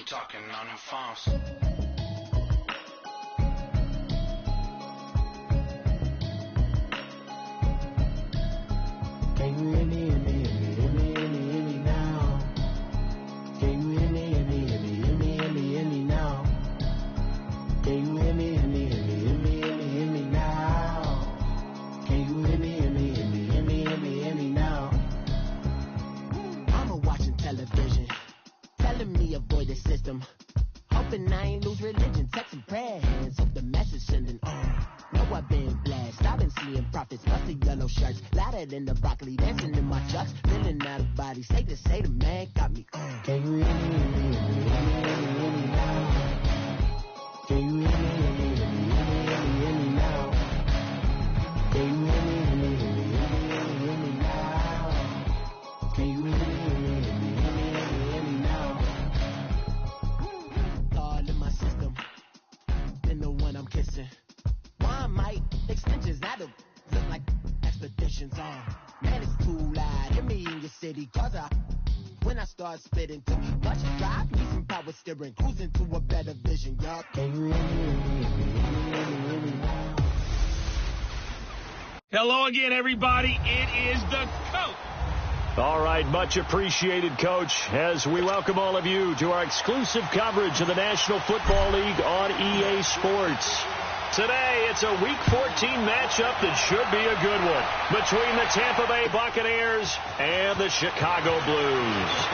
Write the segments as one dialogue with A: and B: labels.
A: talking on them phones.
B: Can you hear me, hear me, hear me, hear me, hear me, hear me now? Can you hear me, hear me, hear me, hear me, hear me, hear me now? Can you hear me, hear me, hear me, hear me, hear me, hear me now? Can you hear me, hear me, hear me, hear me, hear me, hear me now? Mama watching television, telling me avoid the system. Hoping I ain't lose religion, texting prayer hands, hope the message sending on. Know I've been blessed, I've been seeing prophets, busting yellow shirts, louder than the broccoli, dancing in my chucks, feeling out of body, safe to say the man got me on. Can you hear me, hear me, hear me, hear me, hear me, hear me now? Can you hear me, hear me, hear me, hear me, hear me, hear me now? Can you hear me, hear me, hear me, hear me, hear me, hear me now? Can you hear me, hear me, hear me, hear me, hear me, hear me now? God in my system, been the one I'm kissing. Why might extensions out of look like expeditions on? Man, it's too loud. Hear me in your city, cause when I start spitting too much drive, need some power steering, cruising to a better vision, y'all. Can you hear me, hear me, hear me, hear me, hear me, hear me now?
C: Hello again, everybody. It is the coach.
D: All right, much appreciated, Coach, as we welcome all of you to our exclusive coverage of the National Football League on EA Sports. Today, it's a Week 14 matchup that should be a good one between the Tampa Bay Buccaneers and the Chicago Blues.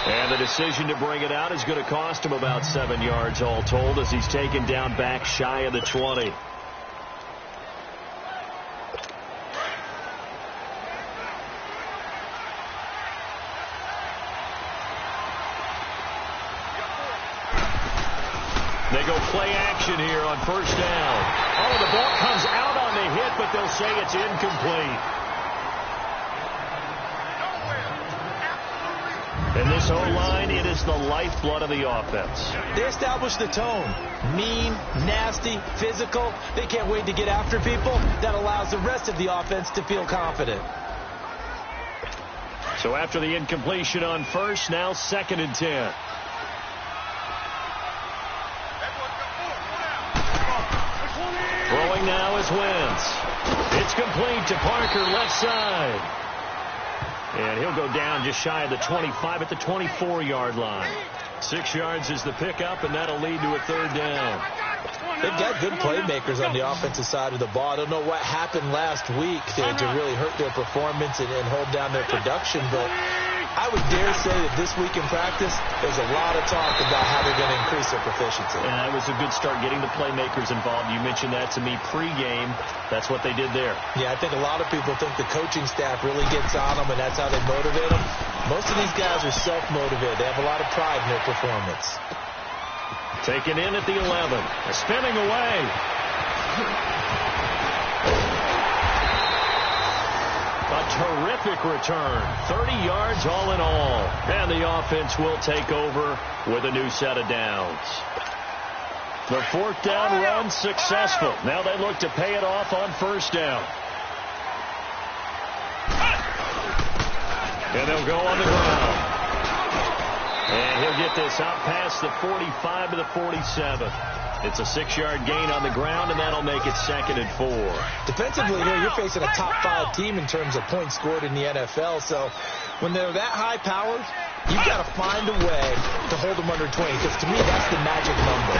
D: And the decision to bring it out is going to cost him about 7 yards all told as he's taken down back shy of the 20. They go play action here on first down. Oh, the ball comes out on the hit, but they'll say it's incomplete. And this O-line, it is the lifeblood of the offense.
E: They establish the tone. Mean, nasty, physical. They can't wait to get after people. That allows the rest of the offense to feel confident.
D: So after the incompletion on first, now 2nd and 10. Throwing now is Wentz. It's complete to Parker, left side. And he'll go down just shy of the 25 at the 24-yard line. 6 yards is the pickup, and that'll lead to a 3rd down.
E: They've got good playmakers on the offensive side of the ball. I don't know what happened last week to really hurt their performance and hold down their production, but I would dare say that this week in practice, there's a lot of talk about how they're going to increase their proficiency.
D: And that was a good start getting the playmakers involved. You mentioned that to me pregame. That's what they did there.
E: Yeah, I think a lot of people think the coaching staff really gets on them, and that's how they motivate them. Most of these guys are self-motivated. They have a lot of pride in their performance.
D: Taken in at the 11. Spinning away. A terrific return. 30 yards all in all. And the offense will take over with a new set of downs. The 4th down run successful. Now they look to pay it off on first down. And they'll go on the ground. And he'll get this out past the 45 to the 47. It's a 6-yard gain on the ground, and that'll make it 2nd and 4.
E: Defensively here, you're facing a top-5 team in terms of points scored in the NFL. So when they're that high-powered, you've got to find a way to hold them under 20. Because to me, that's the magic number.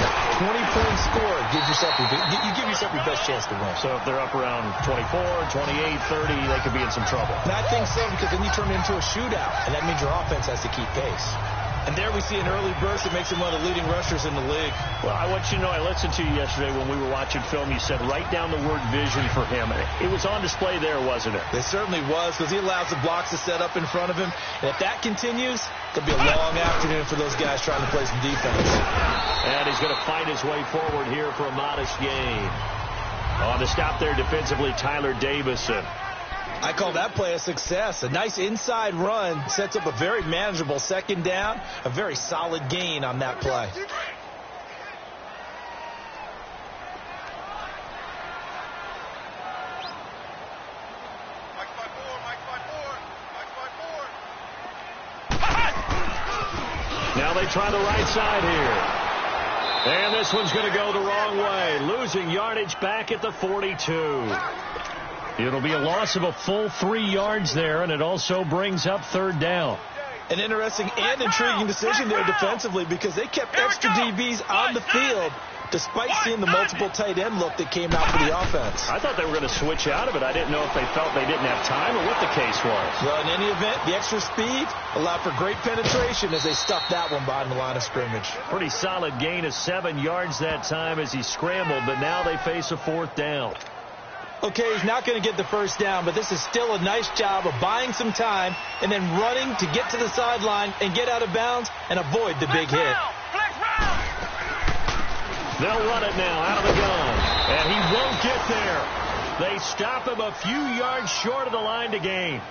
E: 20 points scored gives yourself you give yourself your best chance to win.
D: So if they're up around 24, 28, 30, they could be in some trouble.
E: And I think so, because then you turn it into a shootout, and that means your offense has to keep pace. And there we see an early burst that makes him one of the leading rushers in the league.
D: Well, I want you to know, I listened to you yesterday when we were watching film. You said write down the word vision for him. It was on display there, wasn't it?
E: It certainly was, because he allows the blocks to set up in front of him. And if that continues, it'll be a long afternoon for those guys trying to play some defense.
D: And he's going to fight his way forward here for a modest gain. On the stop there defensively, Tyler Davison.
E: I call that play a success. A nice inside run sets up a very manageable 2nd down. A very solid gain on that play.
D: Now they try the right side here. And this one's going to go the wrong way, losing yardage back at the 42. It'll be a loss of a full 3 yards there, and it also brings up third down.
E: An interesting and intriguing decision there defensively because they kept extra DBs on the field despite seeing the multiple tight end look that came out for the offense.
D: I thought they were going to switch out of it. I didn't know if they felt they didn't have time or what the case was.
E: Well, in any event, the extra speed allowed for great penetration as they stuffed that one behind the line of scrimmage.
D: Pretty solid gain of 7 yards that time as he scrambled, but now they face a 4th down.
E: Okay, he's not going to get the first down, but this is still a nice job of buying some time and then running to get to the sideline and get out of bounds and avoid the big hit.
D: They'll run it now out of the gun, and he won't get there. They stop him a few yards short of the line to gain.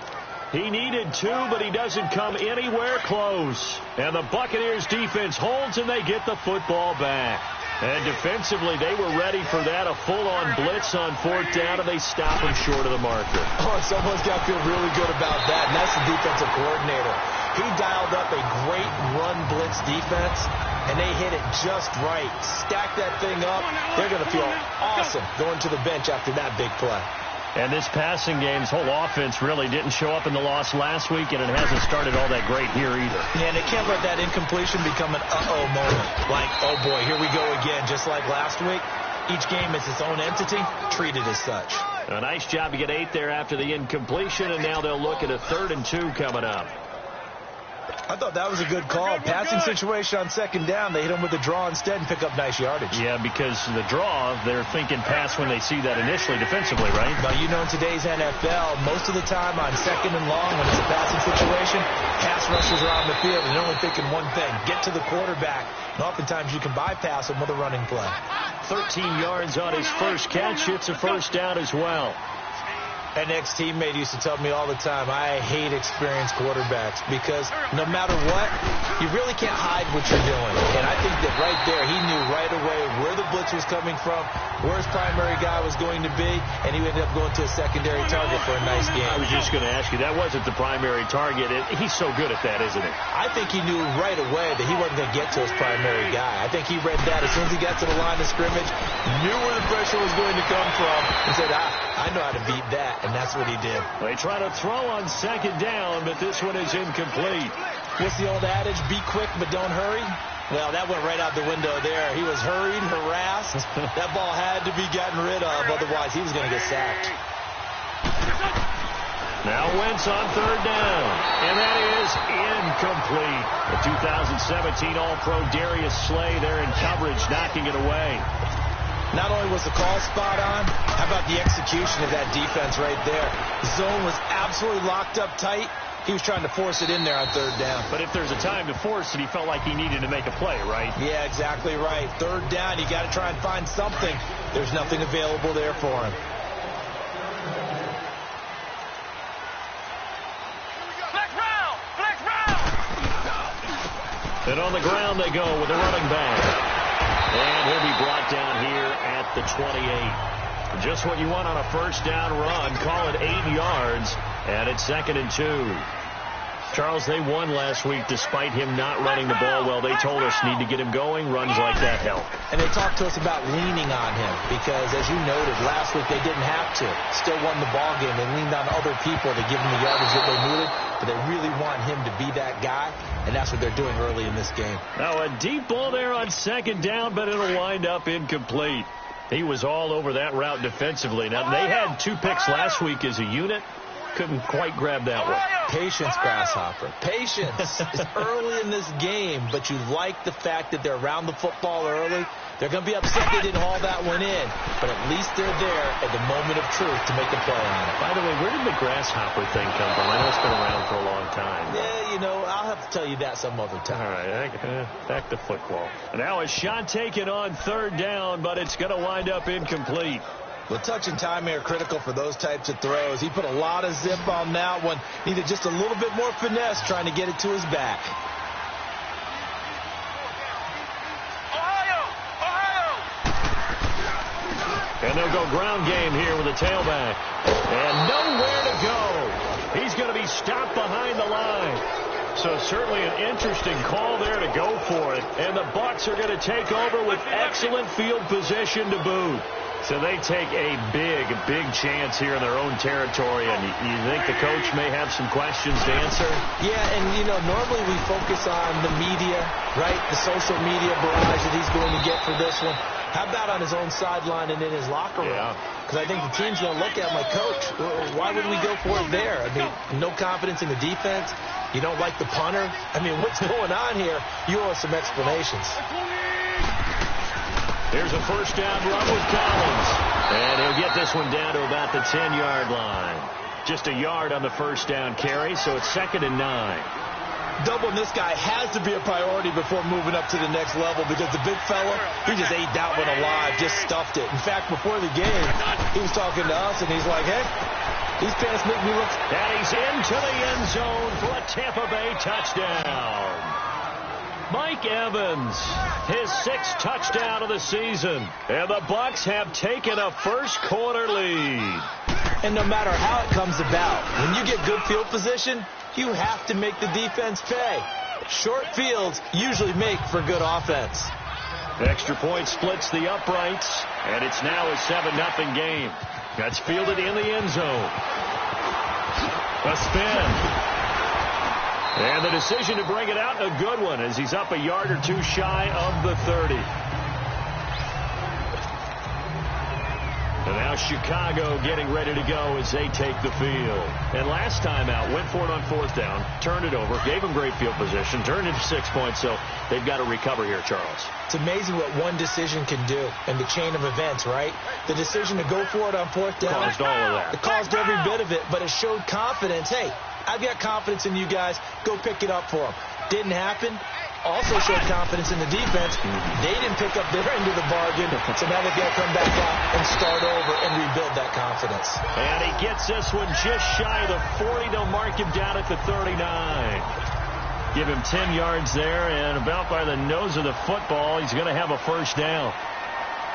D: He needed 2, but he doesn't come anywhere close. And the Buccaneers defense holds, and they get the football back. And defensively, they were ready for that, a full-on blitz on 4th down, and they stop him short of the marker.
E: Oh, and someone's got to feel really good about that, and that's the defensive coordinator. He dialed up a great run blitz defense, and they hit it just right. Stack that thing up. They're going to feel awesome going to the bench after that big play.
D: And this passing game's whole offense really didn't show up in the loss last week, and it hasn't started all that great here either.
E: Yeah, and they can't let that incompletion become an uh-oh moment. Like, oh boy, here we go again. Just like last week, each game is its own entity, treated as such.
D: A nice job to get 8 there after the incompletion, and now they'll look at a 3rd and 2 coming up.
E: I thought that was a good call. Passing situation on 2nd down. They hit him with a draw instead and pick up nice yardage.
D: Yeah, because the draw, they're thinking pass when they see that initially defensively, right?
E: Well, you know, in today's NFL, most of the time on 2nd and long, when it's a passing situation, pass rushers are on the field, and they're only thinking one thing, get to the quarterback. And oftentimes you can bypass him with a running play.
D: 13 yards on his first catch. It's a 1st down as well.
E: An ex-teammate used to tell me all the time, I hate experienced quarterbacks because no matter what, you really can't hide what you're doing. And I think that right there, he knew right away where the blitz was coming from, where his primary guy was going to be, and he ended up going to a secondary target for a nice game.
D: I was just going to ask you, that wasn't the primary target. He's so good at that, isn't he?
E: I think he knew right away that he wasn't going to get to his primary guy. I think he read that as soon as he got to the line of scrimmage, knew where the pressure was going to come from, and said, I know how to beat that. And that's what he did.
D: They try to throw on 2nd down, but this one is incomplete.
E: What's the old adage? Be quick, but don't hurry. Well, that went right out the window there. He was hurried, harassed. That ball had to be gotten rid of, otherwise he was going to get sacked.
D: Now Wentz on 3rd down, and that is incomplete. The 2017 All-Pro Darius Slay there in coverage, knocking it away.
E: Not only was the call spot on, how about the execution of that defense right there? Zone was absolutely locked up tight. He was trying to force it in there on 3rd down.
D: But if there's a time to force it, he felt like he needed to make a play, right?
E: Yeah, exactly right. 3rd down, you got to try and find something. There's nothing available there for him.
D: And on the ground they go with a running back. And he'll be brought down here at the 28. Just what you want on a 1st down run. Call it 8 yards, and it's 2nd and 2. Charles, they won last week despite him not running the ball well. They told us need to get him going. Runs like that help.
E: And they talked to us about leaning on him because, as you noted, last week they didn't have to. Still won the ball game. They leaned on other people to give him the yardage that they needed, but they really want him to be that guy, and that's what they're doing early in this game.
D: Now a deep ball there on 2nd down, but it'll wind up incomplete. He was all over that route defensively. Now, they had 2 picks last week as a unit. Couldn't quite grab that one.
E: Patience, Grasshopper. Patience. It's early in this game, but you like the fact that they're around the football early. They're going to be upset they didn't haul that one in, but at least they're there at the moment of truth to make a play on it.
D: By the way, where did the Grasshopper thing come from? I know it's been around for a long time.
E: Yeah, you know, I'll have to tell you that some other time.
D: All right, back to football. Now a shot taken on 3rd down, but it's going to wind up incomplete.
E: Well, touch and timing are critical for those types of throws. He put a lot of zip on that one. Needed just a little bit more finesse trying to get it to his back.
D: And they'll go ground game here with a tailback. And nowhere to go. He's going to be stopped behind the line. So certainly an interesting call there to go for it. And the Bucs are going to take over with excellent field position to boot. So they take a big chance here in their own territory. And you think the coach may have some questions to answer?
E: Yeah, and, normally we focus on the media, right? The social media barrage that he's going to get for this one. How about on his own sideline and in his locker room? Because I think the team's going to look at him like, Coach, why would we go for it there? I mean, no confidence in the defense. You don't like the punter. I mean, what's going on here? You owe us some explanations.
D: Here's a first down run with Collins. And he'll get this one down to about the 10-yard line. Just a yard on the first down carry, so it's 2nd and 9.
E: Doubling this guy has to be a priority before moving up to the next level because the big fella, he just ate that one alive, just stuffed it. In fact, before the game, he was talking to us, and he's like, hey, these pants make me look...
D: And he's into the end zone for a Tampa Bay touchdown. Mike Evans, his 6th touchdown of the season. And the Bucs have taken a first-quarter lead.
E: And no matter how it comes about, when you get good field position, you have to make the defense pay. Short fields usually make for good offense.
D: Extra point splits the uprights, and it's now a 7-0 game. That's fielded in the end zone. A spin. And the decision to bring it out, a good one, as he's up a yard or two shy of the 30. And now Chicago getting ready to go as they take the field. And last time out, went for it on 4th down, turned it over, gave them great field position, turned into 6 points, so they've got to recover here, Charles.
E: It's amazing what one decision can do in the chain of events, right? The decision to go for it on 4th down.
D: Caused all of that.
E: It caused every bit of it, but it showed confidence. Hey, I've got confidence in you guys. Go pick it up for them. Didn't happen. Also showed confidence in the defense. They didn't pick up their end of the bargain, so now they've got to come back out and start over and rebuild that confidence.
D: And he gets this one just shy of the 40. They'll mark him down at the 39. Give him 10 yards there, and about by the nose of the football, he's going to have a first down.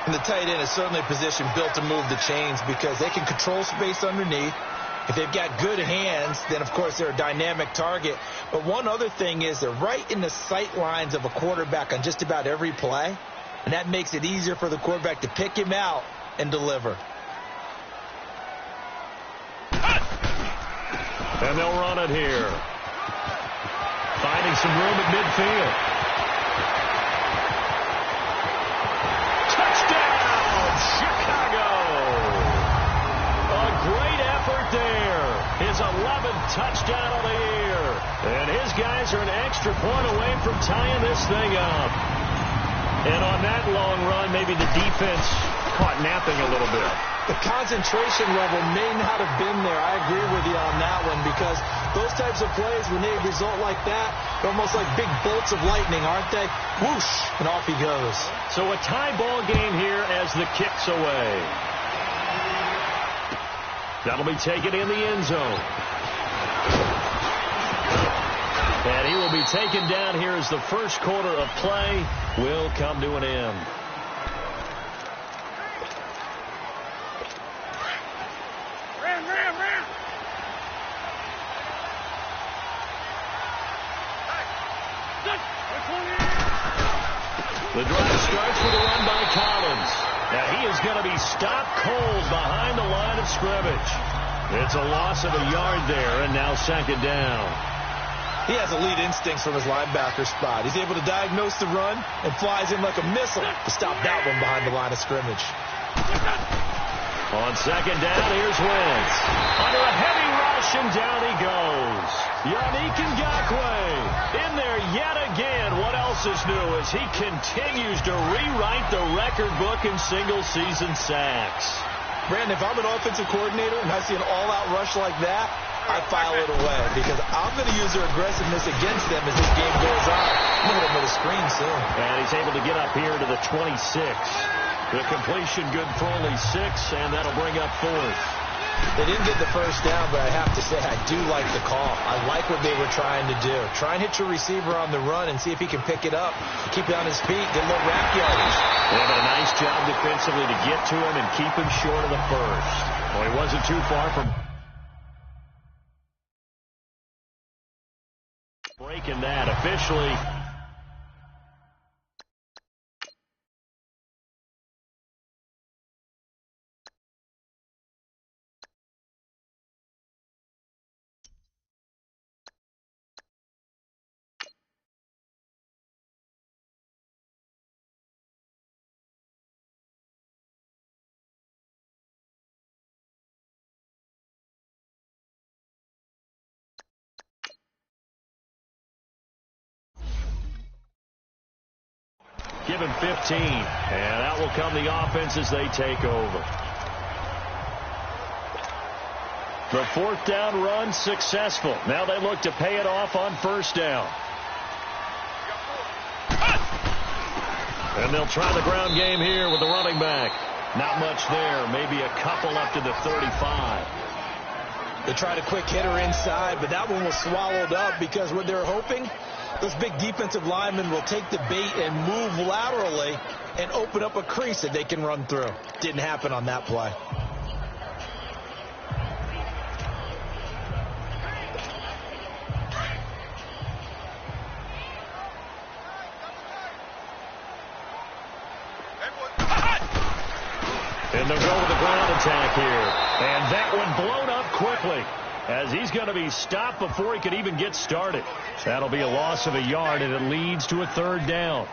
E: And the tight end is certainly a position built to move the chains because they can control space underneath. If they've got good hands, then, of course, they're a dynamic target. But one other thing is they're right in the sight lines of a quarterback on just about every play, and that makes it easier for the quarterback to pick him out and deliver.
D: And they'll run it here. Finding some room at midfield. Touchdown, Chicago! A great effort there. His 11th touchdown of the year. And his guys are an extra point away from tying this thing up. And on that long run, maybe the defense caught napping a little bit.
E: The concentration level may not have been there. I agree with you on that one because those types of plays, when they result like that, they're almost like big bolts of lightning, aren't they? Whoosh, and off he goes.
D: So a tie ball game here as the kick's away. That'll be taken in the end zone. And he will be taken down here as the first quarter of play will come to an end. The drive starts with a run by Collins. Now he is going to be stopped cold behind the line of scrimmage. It's a loss of a yard there, and now 2nd down.
E: He has elite instincts from his linebacker spot. He's able to diagnose the run and flies in like a missile to stop that one behind the line of scrimmage.
D: On 2nd down, here's Wentz. Under a heavy rush, and down he goes. Yannick Ngakoue in there yet again. What else is new as he continues to rewrite the record book in single-season sacks.
E: Brandon, if I'm an offensive coordinator and I see an all-out rush like that, I file it away because I'm going to use their aggressiveness against them as this game goes on. I'm going to hit him with a screen soon.
D: And he's able to get up here to the 26. The completion good for only 6, and that'll bring up 4th.
E: They didn't get the first down, but I have to say I do like the call. I like what they were trying to do. Try and hit your receiver on the run and see if he can pick it up. Keep it on his feet, get a little rack yardage.
D: They have a nice job defensively to get to him and keep him short of the first. Well, he wasn't too far from... Breaking that officially. Give him 15, and out will come the offense as they take over. The fourth down run successful. Now they look to pay it off on first down. And they'll try the ground game here with the running back. Not much there, maybe a couple up to the 35.
E: They tried a quick hitter inside, but that one was swallowed up because what they're hoping, those big defensive linemen will take the bait and move laterally and open up a crease that they can run through. Didn't happen on that play.
D: And they'll go with the ground attack here. And that one blown up quickly, as he's going to be stopped before he could even get started. That'll be a loss of a yard, and it leads to a third down.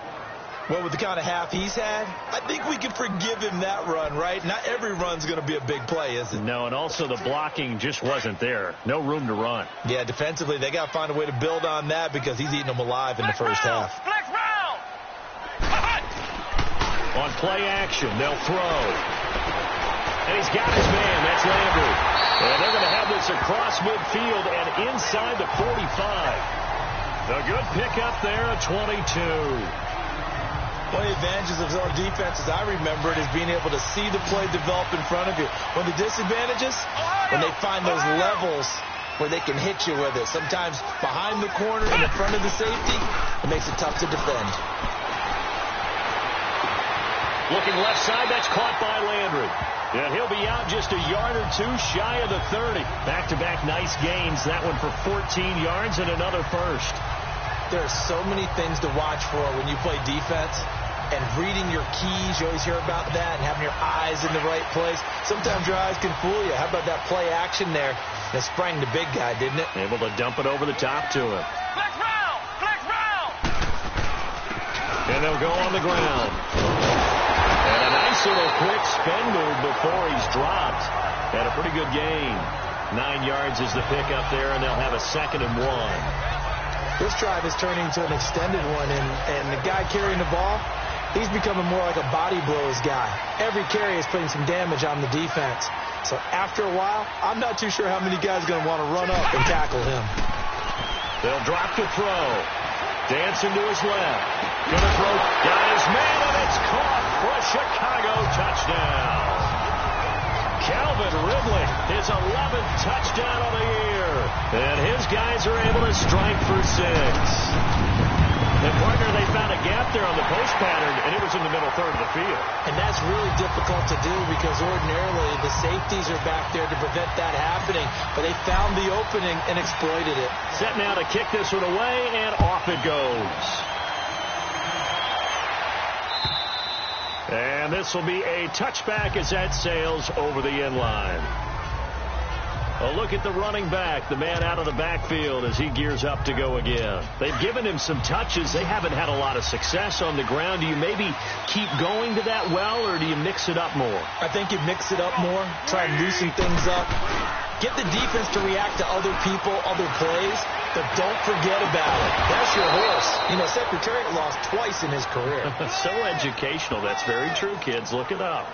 E: Well, with the kind of half he's had, I think we can forgive him that run, right? Not every run's going to be a big play, is it?
D: No, and also the blocking just wasn't there. No room to run.
E: Yeah, defensively, they got to find a way to build on that because he's eating them alive in the first half.
D: On play action, they'll throw. And he's got his man. That's Landry. And they're going to have this across midfield and inside the 45. The good pickup there at 22.
E: One of the advantages of our defense, as I remember it, is being able to see the play develop in front of you. One of the disadvantages, when they find those levels where they can hit you with it. Sometimes behind the corner and in front of the safety, it makes it tough to defend.
D: Looking left side, that's caught by Landry. And he'll be out just a yard or two shy of the 30. Back-to-back nice gains. That one for 14 yards and another first.
E: There are so many things to watch for when you play defense. And reading your keys, you always hear about that, and having your eyes in the right place. Sometimes your eyes can fool you. How about that play action there? That sprang the big guy, didn't it?
D: Able to dump it over the top to him.
C: Flex round! Flex round!
D: And they'll go on the ground. And a nice little quick spin move before he's dropped. Had a pretty good gain. 9 yards is the pickup there, and they'll have a 2nd and 1.
E: This drive is turning into an extended one, and the guy carrying the ball, he's becoming more like a body blows guy. Every carry is putting some damage on the defense. So after a while, I'm not too sure how many guys are going to want to run up and tackle him.
D: They'll drop the throw. Dancing to his left. Gonna throw. Got his man, and it's caught for a Chicago touchdown. Calvin Ridley, his 11th touchdown of the year. And his guys are able to strike for 6. And partner, they found a gap there on the post pattern, and it was in the middle third of the field.
E: And that's really difficult to do because ordinarily the safeties are back there to prevent that happening. But they found the opening and exploited it.
D: Set now to kick this one away, and off it goes. And this will be a touchback as that sails over the end line. A look at the running back, the man out of the backfield as he gears up to go again. They've given him some touches. They haven't had a lot of success on the ground. Do you maybe keep going to that well, or do you mix it up more?
E: I think you mix it up more, try and loosen things up. Get the defense to react to other people, other plays, but don't forget about it. That's your horse. You know, Secretariat lost twice in his career.
D: So educational. That's very true, kids. Look it up.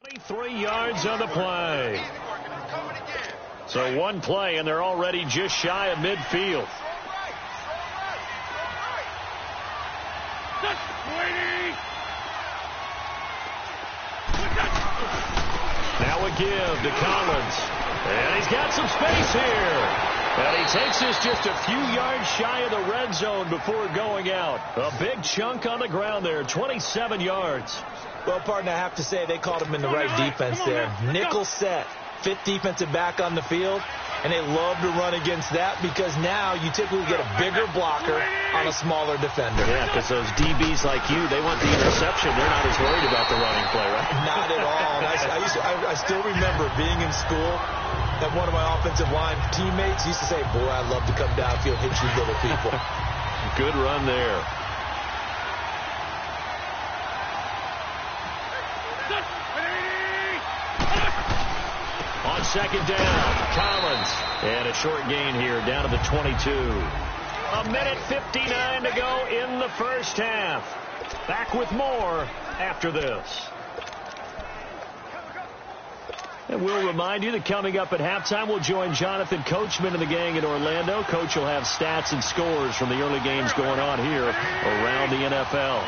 D: 23 yards on the play. So one play, and they're already just shy of midfield. a give to Collins. And he's got some space here. And he takes this just a few yards shy of the red zone before going out. A big chunk on the ground there, 27 yards.
E: Well, partner, I have to say they called him in the right defense there. Nickel set, fifth defensive back on the field, and they love to run against that because now you typically get a bigger blocker on a smaller defender.
D: Yeah, because those DBs like you, they want the interception. They're not as worried about the running play, right?
E: Not at all. And I still remember being in school that one of my offensive line teammates used to say, boy, I'd love to come downfield, hit you little people.
D: Good run there. On second down, Collins. And a short gain here, down to the 22. A minute 59 to go in the first half. Back with more after this. And we'll remind you that coming up at halftime, we'll join Jonathan Coachman and the gang in Orlando. Coach will have stats and scores from the early games going on here around the NFL.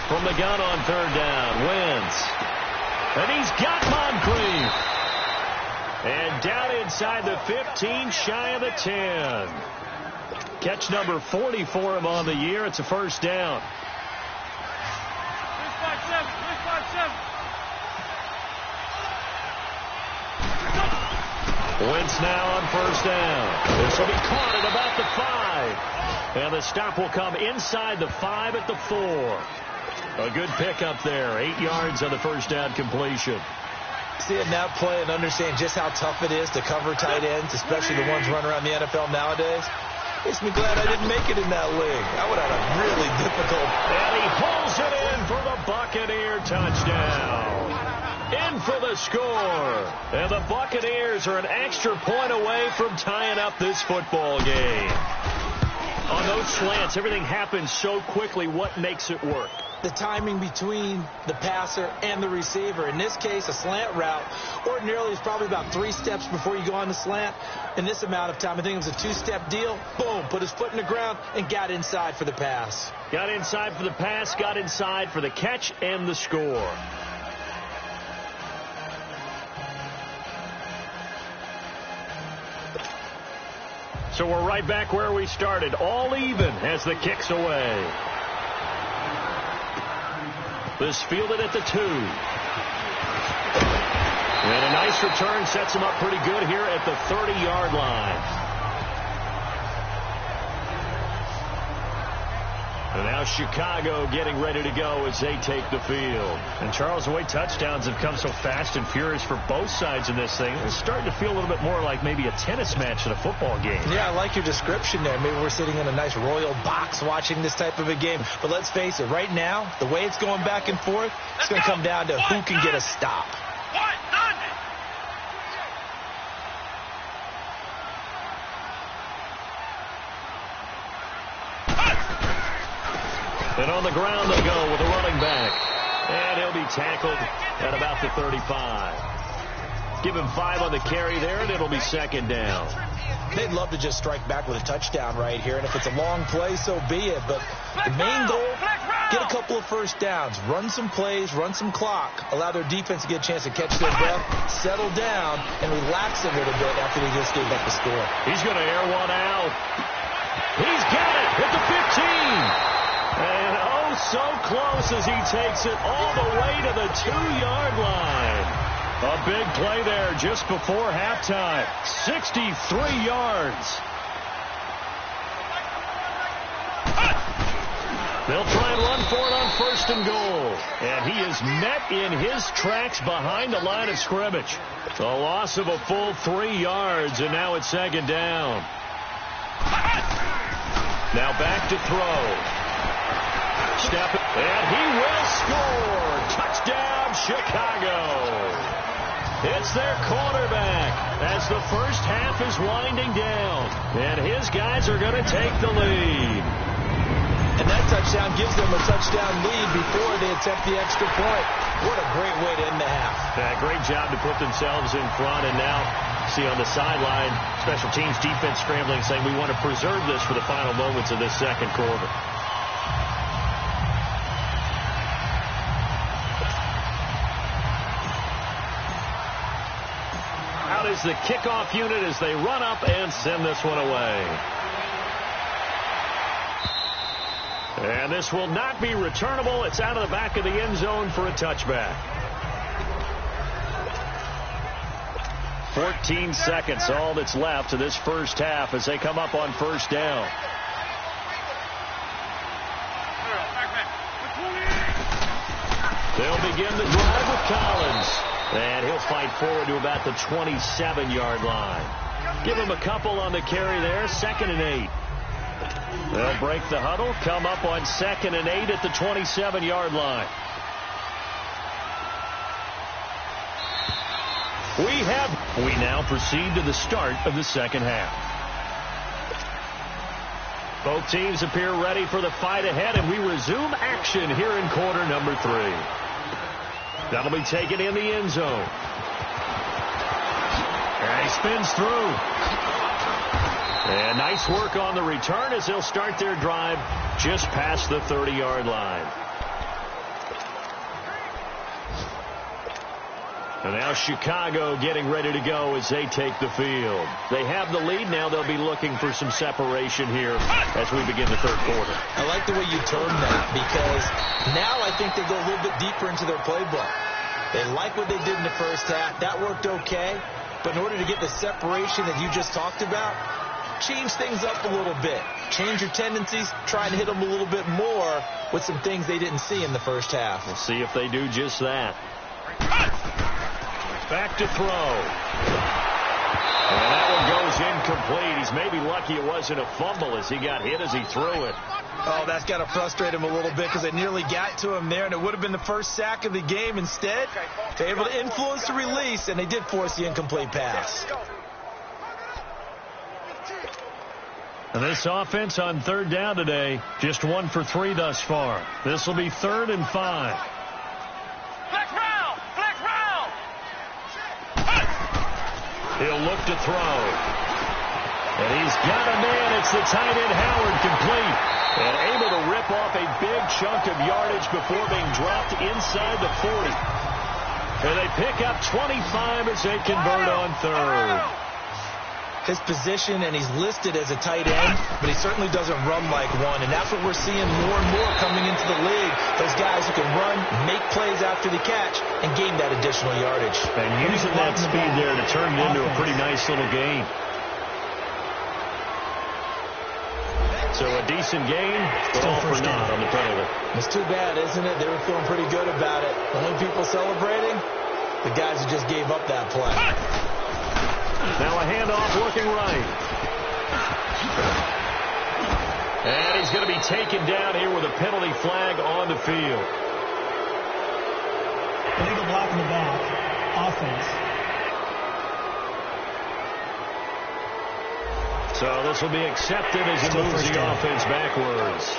D: From the gun on third down, Wentz. And he's got Moncrief. And down inside the 15, shy of the 10. Catch number 40 for him on the year. It's a first down. Wentz now on first down. This will be caught at about the 5. And the stop will come inside the 5 at the 4. A good pickup there. 8 yards on the first down completion.
E: Seeing that play and understand just how tough it is to cover tight ends, especially the ones running around the NFL nowadays, makes me glad I didn't make it in that league. I would have had a really difficult.
D: And he pulls it in for the Buccaneer touchdown. In for the score. And the Buccaneers are an extra point away from tying up this football game. On those slants, everything happens so quickly. What makes it work?
E: The timing between the passer and the receiver. In this case, a slant route ordinarily is probably about 3 steps before you go on the slant. In this amount of time, I think it was a 2-step deal. Boom, put his foot in the ground and got inside for the pass.
D: Got inside for the pass, got inside for the catch and the score. So we're right back where we started, all even as the kick's away. This fielded at the 2. And a nice return sets him up pretty good here at the 30-yard line. And now Chicago getting ready to go as they take the field. And Charles, the way touchdowns have come so fast and furious for both sides in this thing, it's starting to feel a little bit more like maybe a tennis match in a football game.
E: Yeah, I like your description there. Maybe we're sitting in a nice royal box watching this type of a game. But let's face it, right now, the way it's going back and forth, it's going to come down to who can get a stop.
D: And on the ground they go with a running back. And he'll be tackled at about the 35. Give him 5 on the carry there, and it'll be second down.
E: They'd love to just strike back with a touchdown right here. And if it's a long play, so be it. But the main goal, get a couple of first downs. Run some plays, run some clock. Allow their defense to get a chance to catch their breath, settle down, and relax a little bit after they just gave up the score.
D: He's going to air one out. He's got it at the 15. And oh, so close as he takes it all the way to the 2-yard line. A big play there just before halftime. 63 yards. They'll try and run for it on first and goal. And he is met in his tracks behind the line of scrimmage. A loss of a full 3 yards, and now it's second down. Now back to throw. Step, and he will score. Touchdown, Chicago. It's their quarterback as the first half is winding down. And his guys are going to take the lead.
E: And that touchdown gives them a touchdown lead before they attempt the extra point. What a great way to end the half.
D: Yeah, great job to put themselves in front. And now, see on the sideline, special teams defense scrambling, saying we want to preserve this for the final moments of this second quarter. Out is the kickoff unit as they run up and send this one away. And this will not be returnable. It's out of the back of the end zone for a touchback. 14 seconds, all that's left to this first half as they come up on first down. They'll begin the drive with Collins. And he'll fight forward to about the 27-yard line. Give him a couple on the carry there. 2nd and 8. They'll break the huddle, come up on 2nd and 8 at the 27-yard line. We now proceed to the start of the second half. Both teams appear ready for the fight ahead, and we resume action here in quarter number 3. That'll be taken in the end zone. And he spins through. And nice work on the return as they'll start their drive just past the 30-yard line. And now Chicago getting ready to go as they take the field. They have the lead. Now they'll be looking for some separation here as we begin the third quarter.
E: I like the way you term that, because now I think they go a little bit deeper into their playbook. They like what they did in the first half. That worked okay. But in order to get the separation that you just talked about, change things up a little bit. Change your tendencies. Try and hit them a little bit more with some things they didn't see in the first half.
D: We'll see if they do just that. Back to throw. And that one goes incomplete. He's maybe lucky it wasn't a fumble as he got hit as he threw it.
E: Oh, that's got to frustrate him a little bit because they nearly got to him there, and it would have been the first sack of the game. Instead, they were able to influence the release, and they did force the incomplete pass.
D: And this offense on third down today, just 1 for 3 thus far. This will be 3rd and 5. He'll look to throw. And he's got a man. It's the tight end Howard, complete. And able to rip off a big chunk of yardage before being dropped inside the 40. And they pick up 25 as they convert on third.
E: His position, and he's listed as a tight end, but he certainly doesn't run like one. And that's what we're seeing more and more coming into the league. Those guys who can run, make plays after the catch, and gain that additional yardage.
D: And using that speed there to turn it into a pretty nice little gain. So a decent gain, but all for naught on the penalty.
E: It's too bad, isn't it? They were feeling pretty good about it. The only people celebrating, the guys who just gave up that play.
D: Now a handoff looking right. And he's going to be taken down here with a penalty flag on the field.
A: Illegal block in the back. Offense.
D: So this will be accepted as it moves the offense backwards.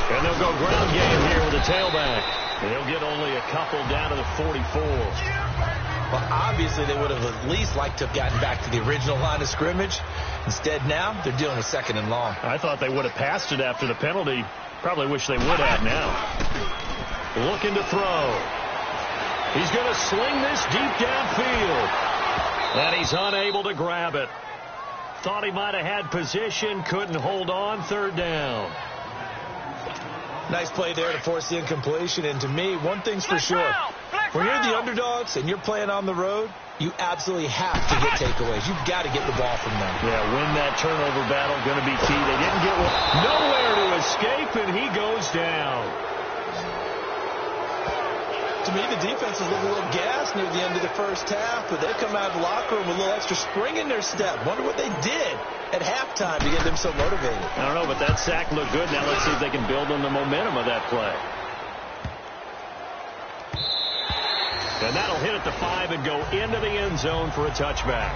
D: And they'll go ground game here with a tailback. And he'll get only a couple down to the 44.
E: Well, obviously they would have at least liked to have gotten back to the original line of scrimmage. Instead, now they're dealing with 2nd and long.
D: I thought they would have passed it after the penalty. Probably wish they would have now. Looking to throw. He's going to sling this deep downfield. And he's unable to grab it. Thought he might have had position, couldn't hold on. 3rd down.
E: Nice play there to force the incompletion. And to me, one thing's for sure. When you're the underdogs and you're playing on the road, you absolutely have to get takeaways. You've got to get the ball from them.
D: Yeah, win that turnover battle, going to be key. They didn't get one. Nowhere to escape, and he goes down.
E: To me, the defense is looking a little gassed near the end of the first half, but they come out of the locker room with a little extra spring in their step. Wonder what they did at halftime to get them so motivated.
D: I don't know, but that sack looked good. Now let's see if they can build on the momentum of that play. And that'll hit at the 5 and go into the end zone for a touchback.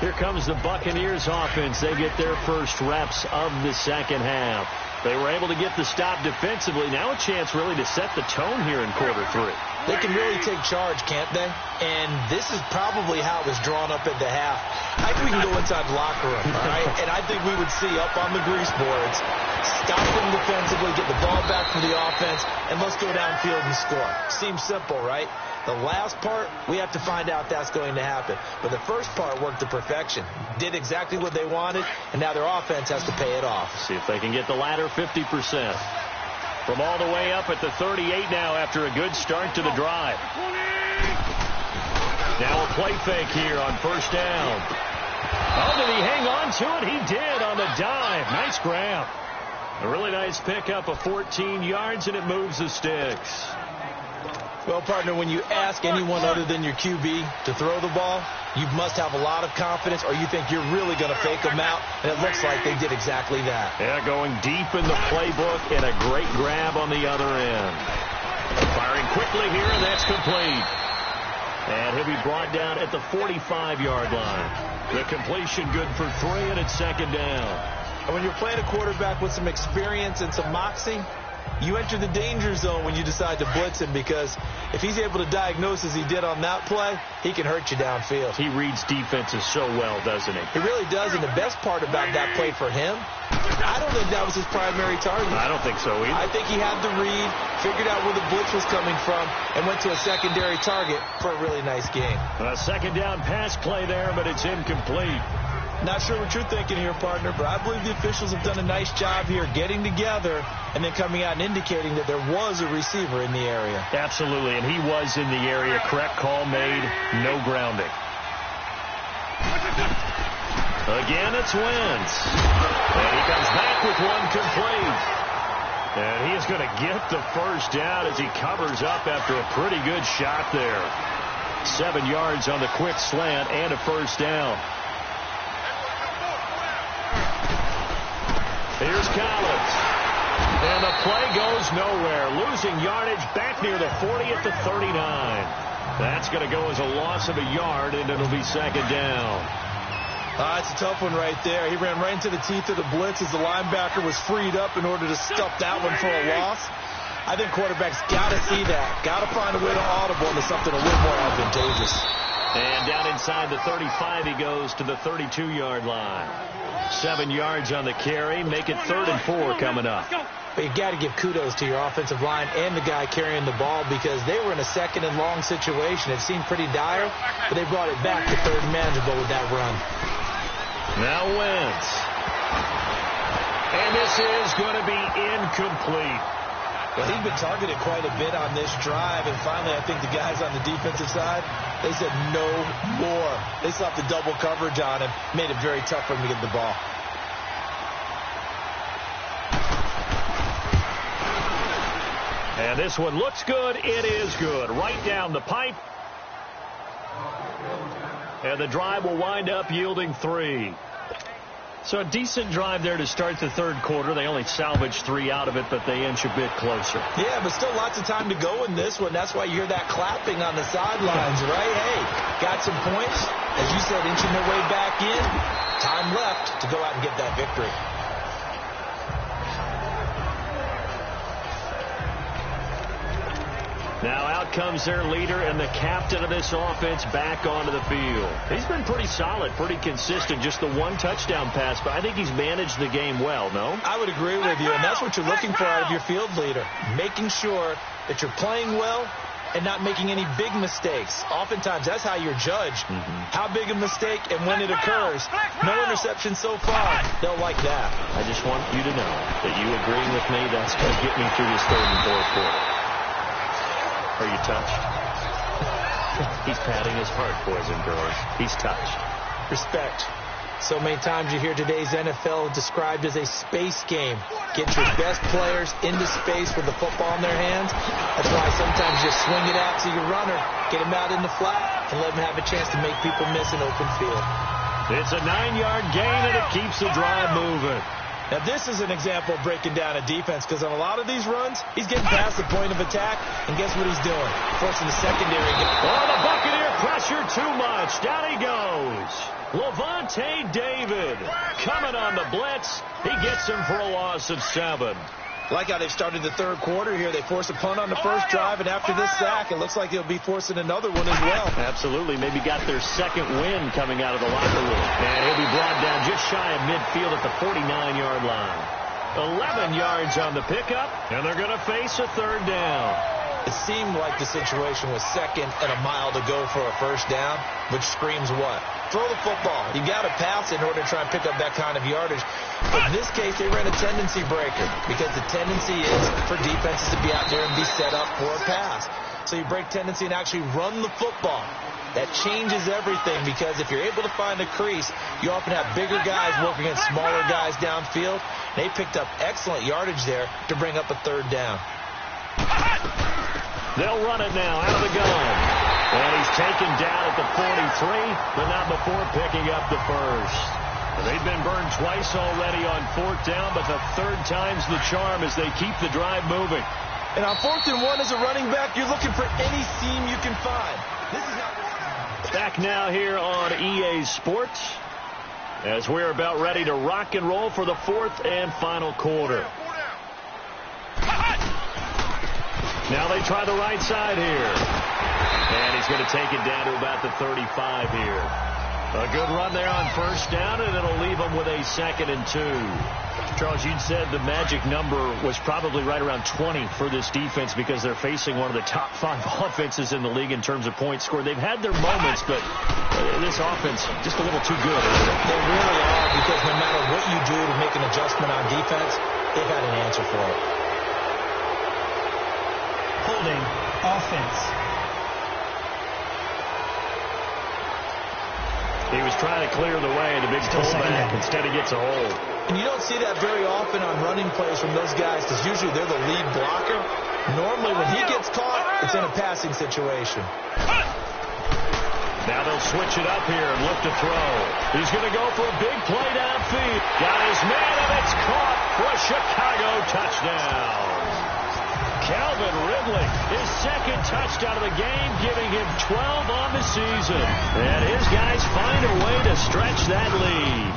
D: Here comes the Buccaneers offense. They get their first reps of the second half. They were able to get the stop defensively. Now a chance really to set the tone here in quarter 3.
E: They can really take charge, can't they? And this is probably how it was drawn up at the half. I think we can go inside the locker room, all right? And I think we would see up on the grease boards, stop them defensively, get the ball back for the offense, and let's go downfield and score. Seems simple, right? The last part, we have to find out if that's going to happen. But the first part worked to perfection. Did exactly what they wanted, and now their offense has to pay it off.
D: See if they can get the latter 50%. From all the way up at the 38 now after a good start to the drive. Now a play fake here on first down. Oh, did he hang on to it? He did on the dive. Nice grab. A really nice pickup of 14 yards, and it moves the sticks.
E: Well, partner, when you ask anyone other than your QB to throw the ball, you must have a lot of confidence, or you think you're really going to fake them out, and it looks like they did exactly that.
D: Yeah, going deep in the playbook, and a great grab on the other end. Firing quickly here, and that's complete. And he'll be brought down at the 45-yard line. The completion good for 3, and it's second down.
E: And when you're playing a quarterback with some experience and some moxie, you enter the danger zone when you decide to blitz him, because if he's able to diagnose as he did on that play, he can hurt you downfield.
D: He reads defenses so well, doesn't he?
E: He really does, and the best part about that play for him, I don't think that was his primary target.
D: I don't think so either.
E: I think he had the read, figured out where the blitz was coming from, and went to a secondary target for a really nice game.
D: A second down pass play there, but it's incomplete.
E: Not sure what you're thinking here, partner, but I believe the officials have done a nice job here getting together and then coming out and indicating that there was a receiver in the area.
D: Absolutely, and he was in the area. Correct call made. No grounding. Again, it's Wentz. And he comes back with one complete. And he is going to get the first down as he covers up after a pretty good shot there. 7 yards on the quick slant and a first down. Here's Collins. And the play goes nowhere. Losing yardage back near the 40 at the 39. That's going to go as a loss of a yard, and it'll be second down.
E: It's a tough one right there. He ran right into the teeth of the blitz as the linebacker was freed up in order to stuff that one for a loss. I think quarterbacks got to see that. Got to find a way to audible into something a little more advantageous.
D: And down inside the 35, he goes to the 32-yard line. 7 yards on the carry. Make it 3rd and 4 coming up.
E: But you got to give kudos to your offensive line and the guy carrying the ball, because they were in a second and long situation. It seemed pretty dire, but they brought it back to third and manageable with that run.
D: Now Wentz. And this is going to be incomplete.
E: Well, he's been targeted quite a bit on this drive, and finally I think the guys on the defensive side, they said no more. They slapped the double coverage on him, made it very tough for him to get the ball.
D: And this one looks good. It is good. Right down the pipe. And the drive will wind up yielding 3. So a decent drive there to start the third quarter. They only salvaged 3 out of it, but they inch a bit closer.
E: Yeah, but still lots of time to go in this one. That's why you hear that clapping on the sidelines, right? Hey, got some points. As you said, inching their way back in. Time left to go out and get that victory.
D: Now out comes their leader and the captain of this offense back onto the field. He's been pretty solid, pretty consistent, just the one touchdown pass, but I think he's managed the game well, no?
E: I would agree with you, and that's what you're looking for out of your field leader, making sure that you're playing well and not making any big mistakes. Oftentimes, that's how you're judged. How big a mistake and when it occurs. No interception so far. They'll like that.
D: I just want you to know that you agreeing with me, that's going to get me through this third and fourth quarter. Are you touched? He's patting his heart, boys and girls. He's touched.
E: Respect. So many times you hear today's NFL described as a space game. Get your best players into space with the football in their hands. That's why sometimes you swing it out to your runner, get him out in the flat, and let him have a chance to make people miss an open field.
D: It's a 9-yard gain, and it keeps the drive moving.
E: Now, this is an example of breaking down a defense, because on a lot of these runs, he's getting past the point of attack, and guess what he's doing? Forcing the secondary.
D: Oh, the Buccaneer pressure too much. Down he goes. Levante David coming on the blitz. He gets him for a loss of 7.
E: Like how they've started the third quarter here. They force a punt on the first drive, and after this sack, it looks like they'll be forcing another one as well.
D: Absolutely. Maybe got their second win coming out of the locker room. And he'll be brought down just shy of midfield at the 49-yard line. 11 yards on the pickup, and they're going to face a third down.
E: It seemed like the situation was second and a mile to go for a first down, which screams what? Throw the football. You got to pass in order to try and pick up that kind of yardage. But in this case, they ran a tendency breaker because the tendency is for defenses to be out there and be set up for a pass. So you break tendency and actually run the football. That changes everything because if you're able to find a crease, you often have bigger guys working against smaller guys downfield. They picked up excellent yardage there to bring up a third down.
D: They'll run it now out of the gun. And he's taken down at the 43, but not before picking up the first. They've been burned twice already on fourth down, but the third time's the charm as they keep the drive moving.
E: And on 4th and 1 as a running back, you're looking for any seam you can find. This is not...
D: Back now here on EA Sports as we're about ready to rock and roll for the fourth and final quarter. Now they try the right side here. And he's going to take it down to about the 35 here. A good run there on first down, and it'll leave them with a 2nd and 2. Charles, you'd said the magic number was probably right around 20 for this defense because they're facing one of the top 5 offenses in the league in terms of points scored. They've had their moments, but this offense just a little too good, isn't it?
E: They really are, because no matter what you do to make an adjustment on defense, they've had an answer for it.
A: Holding offense.
D: He was trying to clear the way, the big pullback. Instead, he gets a hold.
E: And you don't see that very often on running plays from those guys because usually they're the lead blocker. Normally, when he gets caught, it's in a passing situation.
D: Now they'll switch it up here and look to throw. He's going to go for a big play downfield. Got his man, and it's caught for a Chicago touchdown. Calvin Ridley, his 2nd touchdown of the game, giving him 12 on the season. And his guys find a way to stretch that lead.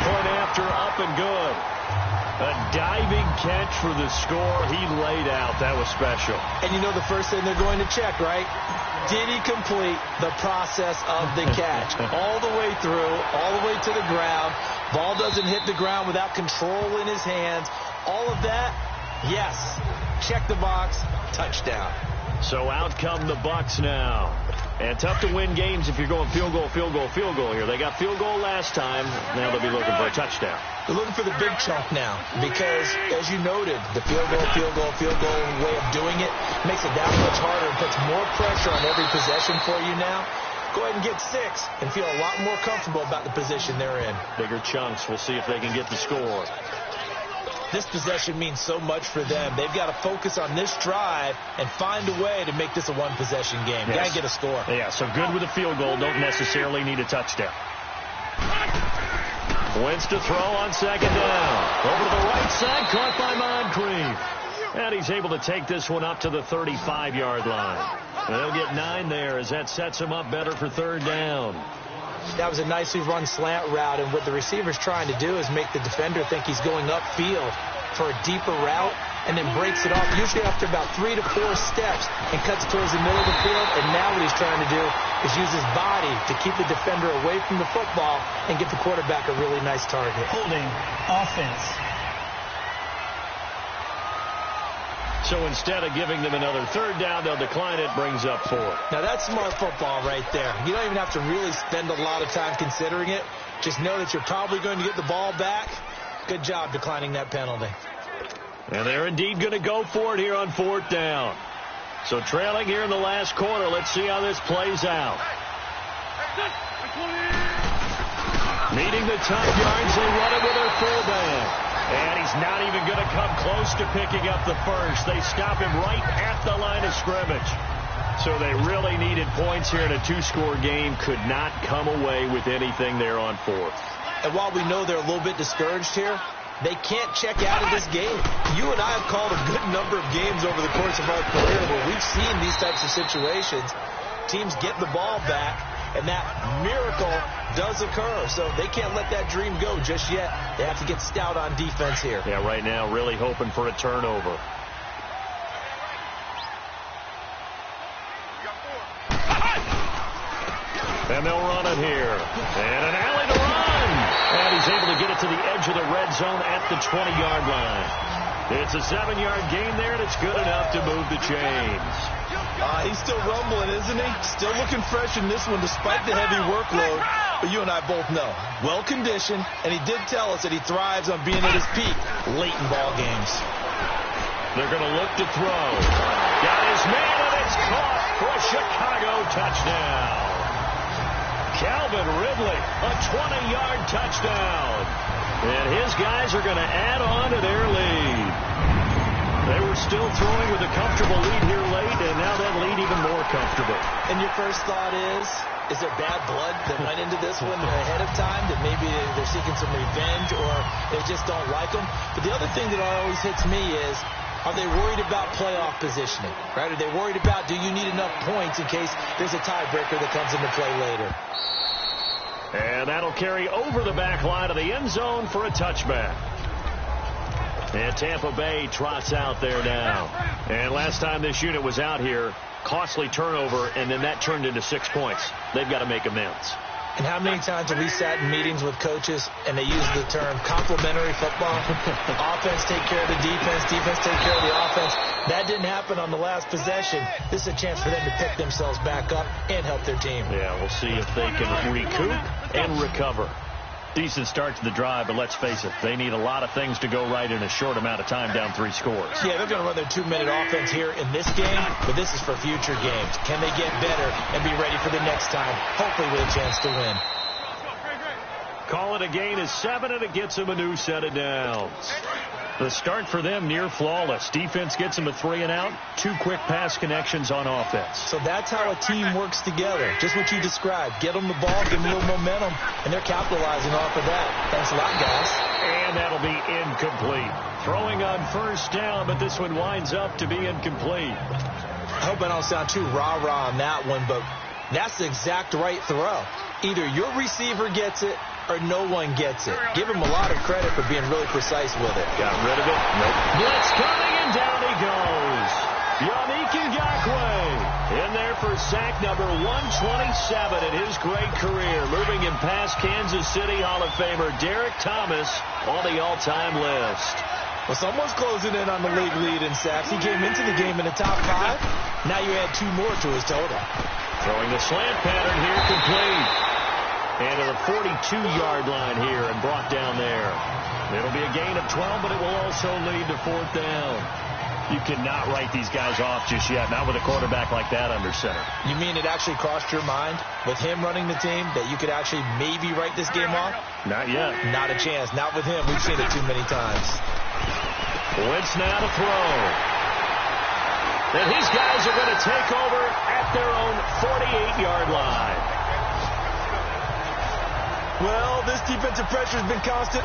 D: Point after, up and good. A diving catch for the score. He laid out. That was special.
E: And you know the first thing they're going to check, right? Did he complete the process of the catch? All the way through, all the way to the ground. Ball doesn't hit the ground without control in his hands. All of that, yes. Check the box, touchdown.
D: So out come the Bucs now. And tough to win games if you're going field goal, field goal, field goal here. They got field goal last time. Now they'll be looking for a touchdown.
E: They're looking for the big chunk now because, as you noted, the field goal way of doing it makes it that much harder and puts more pressure on every possession for you now. Go ahead and get 6 and feel a lot more comfortable about the position they're in.
D: Bigger chunks. We'll see if they can get the score.
E: This possession means so much for them. They've got to focus on this drive and find a way to make this a one-possession game.
D: Yes.
E: Got to get a score.
D: Yeah, so good with a field goal. Don't necessarily need a touchdown. Wentz to throw on 2nd down. Over to the right side, caught by Moncrief. And he's able to take this one up to the 35-yard line. They'll get 9 there as that sets him up better for 3rd down.
E: That was a nicely run slant route, and what the receiver's trying to do is make the defender think he's going upfield for a deeper route and then breaks it off, usually after about 3 to 4 steps, and cuts towards the middle of the field. And now what he's trying to do is use his body to keep the defender away from the football and get the quarterback a really nice target.
A: Holding offense.
D: So instead of giving them another 3rd down, they'll decline it, brings up 4.
E: Now that's smart football right there. You don't even have to really spend a lot of time considering it. Just know that you're probably going to get the ball back. Good job declining that penalty.
D: And they're indeed going to go for it here on 4th down. So trailing here in the last quarter, let's see how this plays out. Needing the top yards, they run it with their fullback. And he's not even going to come close to picking up the first. They stop him right at the line of scrimmage. So they really needed points here in a 2-score game. Could not come away with anything there on 4th.
E: And while we know they're a little bit discouraged here, they can't check out of this game. You and I have called a good number of games over the course of our career where we've seen these types of situations. Teams get the ball back, and that miracle does occur. So they can't let that dream go just yet. They have to get stout on defense here.
D: Yeah, right now really hoping for a turnover. And they'll run it here. And an alley to run. And he's able to get it to the edge of the red zone at the 20-yard line. It's a 7-yard gain there, and it's good enough to move the chains.
E: He's still rumbling, isn't he? Still looking fresh in this one despite the heavy workload. But you and I both know, well-conditioned, and he did tell us that he thrives on being at his peak late in ball games.
D: They're going to look to throw. Got his man, and it's caught for a Chicago touchdown. Calvin Ridley, a 20-yard touchdown. And his guys are going to add on to their lead. They were still throwing with a comfortable lead here late, and now that lead even more comfortable.
E: And your first thought is there bad blood that went into this one ahead of time, that maybe they're seeking some revenge or they just don't like them? But the other thing that always hits me is, are they worried about playoff positioning? Right? Are they worried about, do you need enough points in case there's a tiebreaker that comes into play later?
D: And that'll carry over the back line of the end zone for a touchback. And Tampa Bay trots out there now. And last time this unit was out here, costly turnover, and then that turned into 6 points. They've got to make amends.
E: And how many times have we sat in meetings with coaches and they use the term complementary football? Offense take care of the defense, defense take care of the offense. That didn't happen on the last possession. This is a chance for them to pick themselves back up and help their team.
D: Yeah, we'll see if they can recoup and recover. Decent start to the drive, but let's face it, they need a lot of things to go right in a short amount of time, down 3 scores.
E: Yeah, they're going to run their 2-minute offense here in this game, but this is for future games. Can they get better and be ready for the next time, hopefully with a chance to win?
D: Call it a gain of 7, and it gets them a new set of downs. The start for them near flawless. Defense gets them a 3 and out. 2 quick pass connections on offense.
E: So that's how a team works together. Just what you described. Get them the ball, give them a little momentum, and they're capitalizing off of that. Thanks a lot, guys.
D: And that'll be incomplete. Throwing on first down, but this one winds up to be incomplete.
E: I hope I don't sound too rah-rah on that one, but that's the exact right throw. Either your receiver gets it or no one gets it. Give him a lot of credit for being really precise with it.
D: Got rid of it. Nope. Blitz coming, and down he goes. Yannick Ngakoue in there for sack number 127 in his great career. Moving him past Kansas City Hall of Famer Derek Thomas on the all-time list.
E: Well, someone's closing in on the league lead in sacks. He came into the game in the top 5. Now you add 2 more to his total.
D: Throwing the slant pattern here, complete. And to the 42-yard line here and brought down there. It'll be a gain of 12, but it will also lead to 4th down. You cannot write these guys off just yet, not with a quarterback like that under center.
E: You mean it actually crossed your mind with him running the team that you could actually maybe write this game off?
D: Not yet.
E: Not a chance. Not with him. We've seen it too many times.
D: Wentz now to throw. And his guys are going to take over at their own 48-yard line.
E: Well, this defensive pressure has been constant.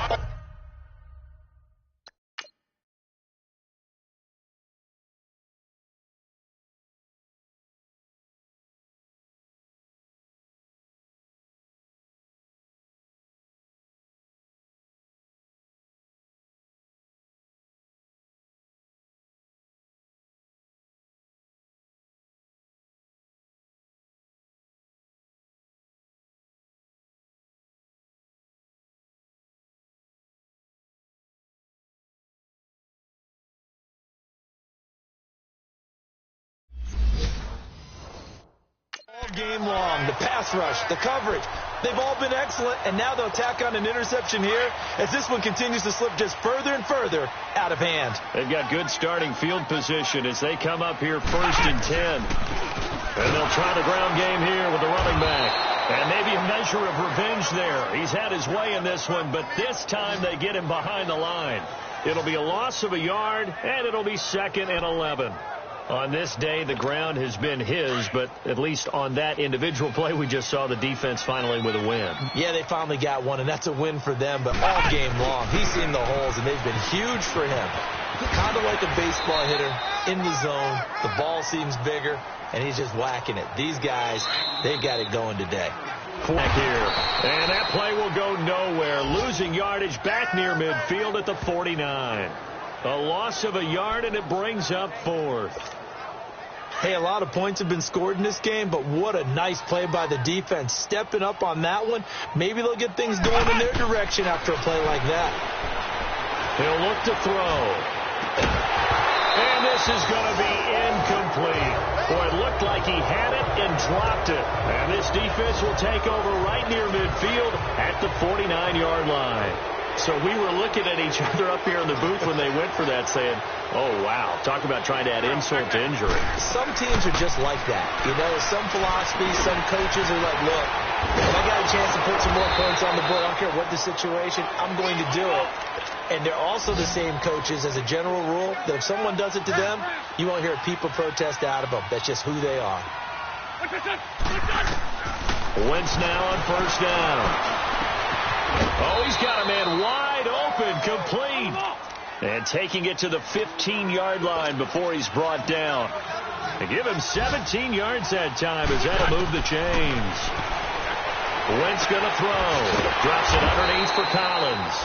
E: Game long, the pass rush, the coverage, they've all been excellent, and now they'll tack on an interception here as this one continues to slip just further and further out of hand.
D: They've got good starting field position as they come up here 1st and 10. And they'll try the ground game here with the running back. And maybe a measure of revenge there. He's had his way in this one, but this time they get him behind the line. It'll be a loss of a yard, and it'll be 2nd and 11. On this day, the ground has been his, but at least on that individual play, we just saw the defense finally with a win.
E: Yeah, they finally got one, and that's a win for them, but all game long, he's seen the holes, and they've been huge for him. Kind of like a baseball hitter in the zone. The ball seems bigger, and he's just whacking it. These guys, they got it going today.
D: Back here. And that play will go nowhere. Losing yardage back near midfield at the 49. A loss of a yard, and it brings up 4th.
E: Hey, a lot of points have been scored in this game, but what a nice play by the defense. Stepping up on that one. Maybe they'll get things going in their direction after a play like that.
D: He'll look to throw. And this is going to be incomplete. Boy, it looked like he had it and dropped it. And this defense will take over right near midfield at the 49-yard line. So we were looking at each other up here in the booth when they went for that saying, oh, wow, talk about trying to add insult to injury.
E: Some teams are just like that. You know, some philosophies, some coaches are like, look, if I got a chance to put some more points on the board, I don't care what the situation, I'm going to do it. And they're also the same coaches as a general rule that if someone does it to them, you won't hear people protest out of them. That's just who they are.
D: Wentz now on first down. Oh, he's got a man wide open, complete. And taking it to the 15-yard line before he's brought down. They give him 17 yards that time as that'll move the chains. Wentz going to throw. Drops it underneath for Collins.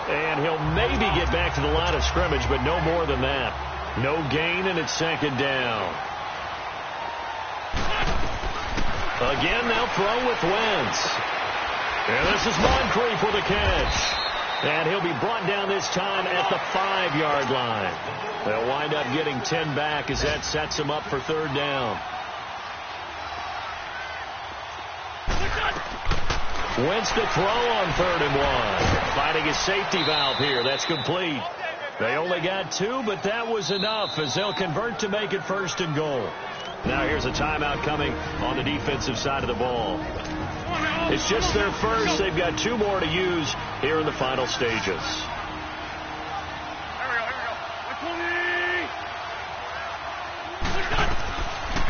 D: And he'll maybe get back to the line of scrimmage, but no more than that. No gain, and it's second down. Again, they'll throw with Wentz. And this is Moncrief with a catch. And he'll be brought down this time at the 5-yard line. They'll wind up getting 10 back as that sets him up for third down. Wentz to throw on 3rd and 1. Finding his safety valve here. That's complete. They only got 2, but that was enough as they'll convert to make it 1st and goal. Now here's a timeout coming on the defensive side of the ball. It's just their first. They've got 2 more to use here in the final stages.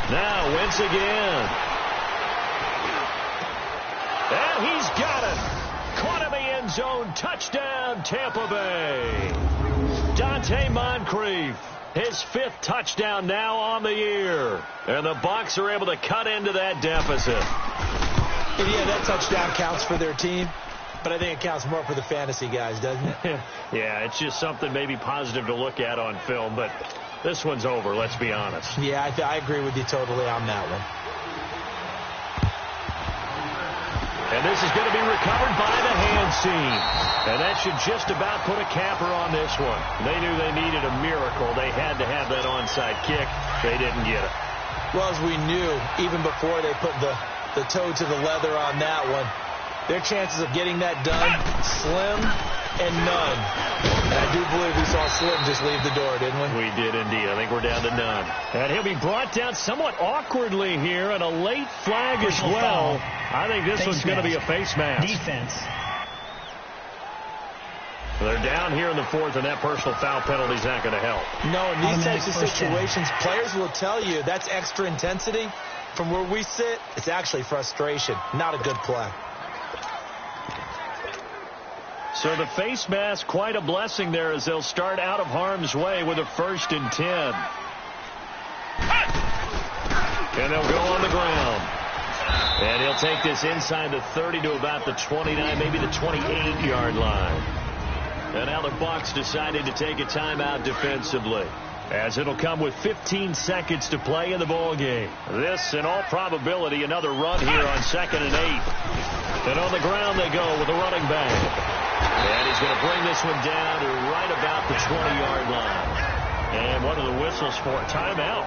D: Now Wentz again. And he's got it. Caught in the end zone. Touchdown, Tampa Bay. Dante Moncrief. His 5th touchdown now on the year. And the Bucs are able to cut into that deficit.
E: And yeah, that touchdown counts for their team, but I think it counts more for the fantasy guys, doesn't it?
D: Yeah, it's just something maybe positive to look at on film, but this one's over, let's be honest.
E: Yeah, I agree with you totally on that one.
D: And this is going to be recovered by the hand team. And that should just about put a capper on this one. They knew they needed a miracle. They had to have that onside kick. They didn't get it.
E: Well, as we knew, even before they put the toe to the leather on that one, their chances of getting that done, slim and none. And I do believe we saw Slim just leave the door, didn't we?
D: We did indeed. I think we're down to none. And he'll be brought down somewhat awkwardly here, and a late flag as well. I think this one's going to be a face mask.
A: Defense.
D: They're down here in the 4th, and that personal foul penalty is not going to help.
E: No, in these types of situations, players will tell you that's extra intensity. From where we sit, it's actually frustration. Not a good play.
D: So the face mask, quite a blessing there as they'll start out of harm's way with a 1st and 10. And they'll go on the ground. And he'll take this inside the 30 to about the 29, maybe the 28-yard line. And now the Bucs decided to take a timeout defensively, as it'll come with 15 seconds to play in the ball game. This, in all probability, another run here on 2nd and 8. And on the ground they go with a running back. And he's going to bring this one down to right about the 20-yard line. And what are the whistles for? Timeout.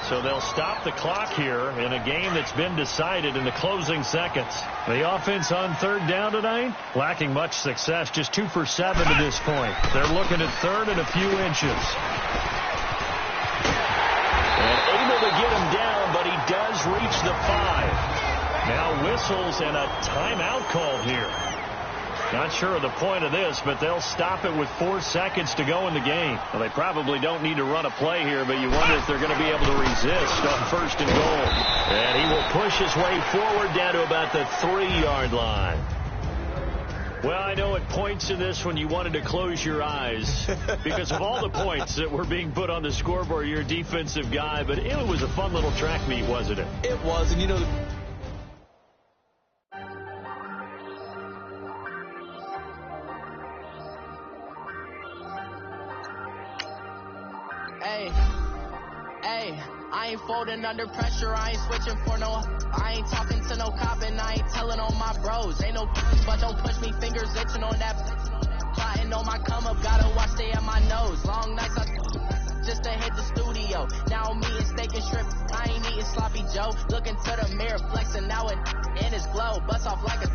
D: So they'll stop the clock here in a game that's been decided in the closing seconds. The offense on 3rd down tonight, lacking much success, just 2 for 7 to this point. They're looking at 3rd and a few inches. And able to get him down, but he does reach the 5. Now whistles and a timeout called here. Not sure of the point of this, but they'll stop it with 4 seconds to go in the game. Well, they probably don't need to run a play here, but you wonder if they're going to be able to resist on 1st and goal. And he will push his way forward down to about the 3-yard line. Well, I know at points in this when you wanted to close your eyes because of all the points that were being put on the scoreboard. You're a defensive guy, but it was a fun little track meet, wasn't it?
E: It was, and you know,
B: Hey, I ain't folding under pressure, I ain't switching for no. I ain't talking to no cop and I ain't telling on my bros. Ain't no but don't push me, fingers itching on that. Plotting on my come up, gotta watch stay at my nose. Long nights just to hit the studio. Now I'm eating steak and shrimp, I ain't eating sloppy Joe. Looking to the mirror, flexing now and in his glow. Bust off like a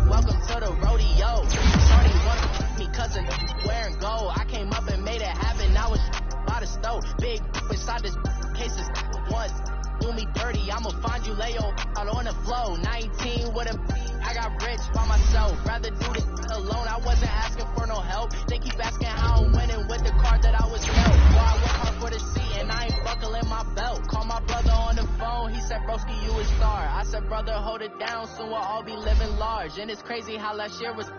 B: welcome to the rodeo. Shorty wanna me cousin wearing gold. I came up and made it happen, now it's by the stove. Big inside this cases once. Do me dirty, I'ma find you lay out on the flow. 19 with a I got rich by myself. Rather do this alone, I wasn't asking for no help. They keep asking how I'm winning with the card that I was dealt. Well, I work hard for the seat and I ain't buckling my belt. Call my brother on the phone, he said, broski, you a star. I said, brother, hold it down, soon we'll all be living large. And it's crazy how last year was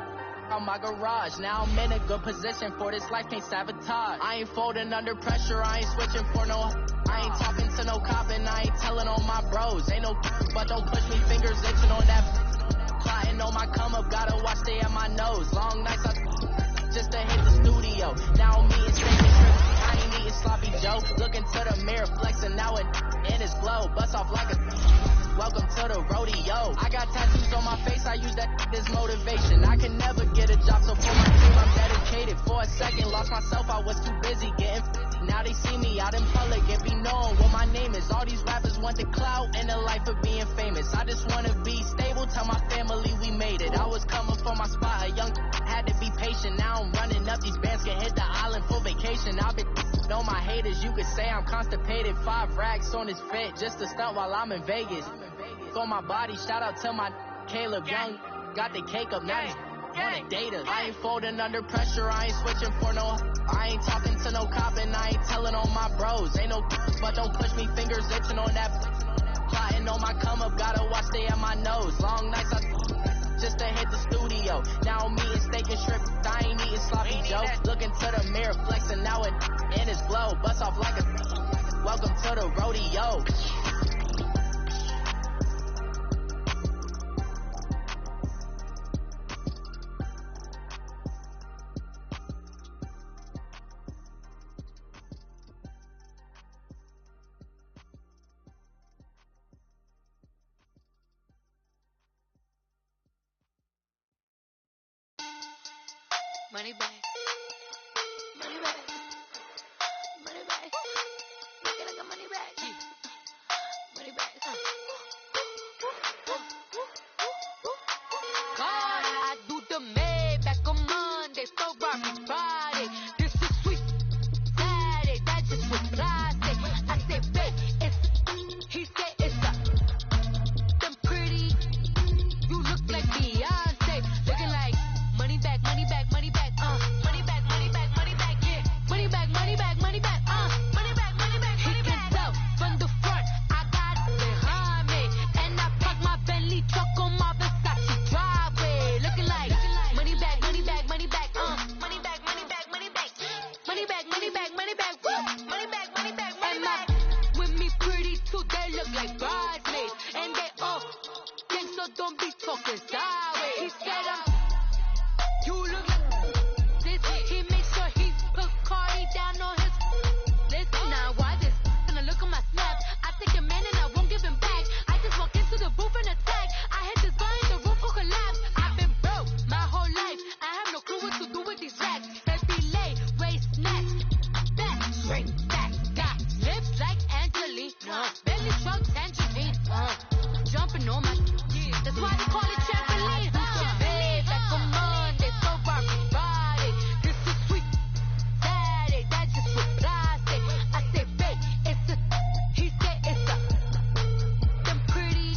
B: on my garage. Now I'm in a good position for this life, can't sabotage. I ain't folding under pressure, I ain't switching for no. I ain't talking to no cop and I ain't telling on my bros. Ain't no but don't push me, fingers itching on that. Plotting on my come up, gotta watch stay at my nose. Long nights just to hit the studio. Now I'm eating steak and shrimp, I ain't eating sloppy Joe. Looking to the mirror, flexing now and in his glow. Bust off like a welcome to the rodeo. I got tattoos on my face, I use that as motivation. I can never get a job, so for my team I'm dedicated. For a second, lost myself, I was too busy getting. Now they see me out in public and be known what my name is. All these rappers want the clout and the life of being famous. I just wanna be stable, tell my family we made it. I was coming for my spot, a young had to be patient. Now I'm running up, these bands can hit the island for vacation. I've been on my haters, you could say I'm constipated. 5 racks on his fit, just to stunt while I'm in Vegas. For my body, shout out to my Caleb Young, got the cake up now. On the data, I ain't folding under pressure, I ain't switching for no. I ain't talking to no cop and I ain't telling on my bros. Ain't no but don't push me, fingers itching on that. Plotting on my come up, gotta watch stay at my nose. Long nights just to hit the studio. Now I'm eating steak and shrimp, I ain't eating sloppy Joe. Looking to the mirror, flexing now and in his glow. Bust off like a welcome to the rodeo.
F: Money bag. Money bag. Money bag. Looking like a money bag. Money bag. God, I do the Maybach on Monday, so Barbie Friday. This is sweet Saturday, that just was plastic. I said, babe, it's, he said it's a, them pretty, you look like Beyonce, looking like money back, money back, money back, money back, money back, money back, yeah, money back, money back, money back, money back, money back, money back. He can tell from the front, I got it behind me, and I park my Bentley truck on my Versace driveway, looking like money back, money back, money back, money back, money back, money back, money back, money back, money back, woo, money back, money back, money back. With me pretty too, they look like bridesmaids, and they all think so. Don't be talking sideways. He said you look like this. He makes sure he put Cardi down on his list. Now why this? Gonna look at my snaps. I take a man and I won't give him back. I just walk into the booth and attack. I hit this guy in the roof will collapse. I've been broke my whole life. I have no clue what to do with these racks. Heavy lay, waist snacks, back straight back. Got lips like Angelina, belly truck tangerine. Jumping on my, that's why they call it trampoline. Back on Monday, so Barbie Friday. This is sweet Saturday, that just was plastic. I said, babe, it's a, he said it's a, them pretty,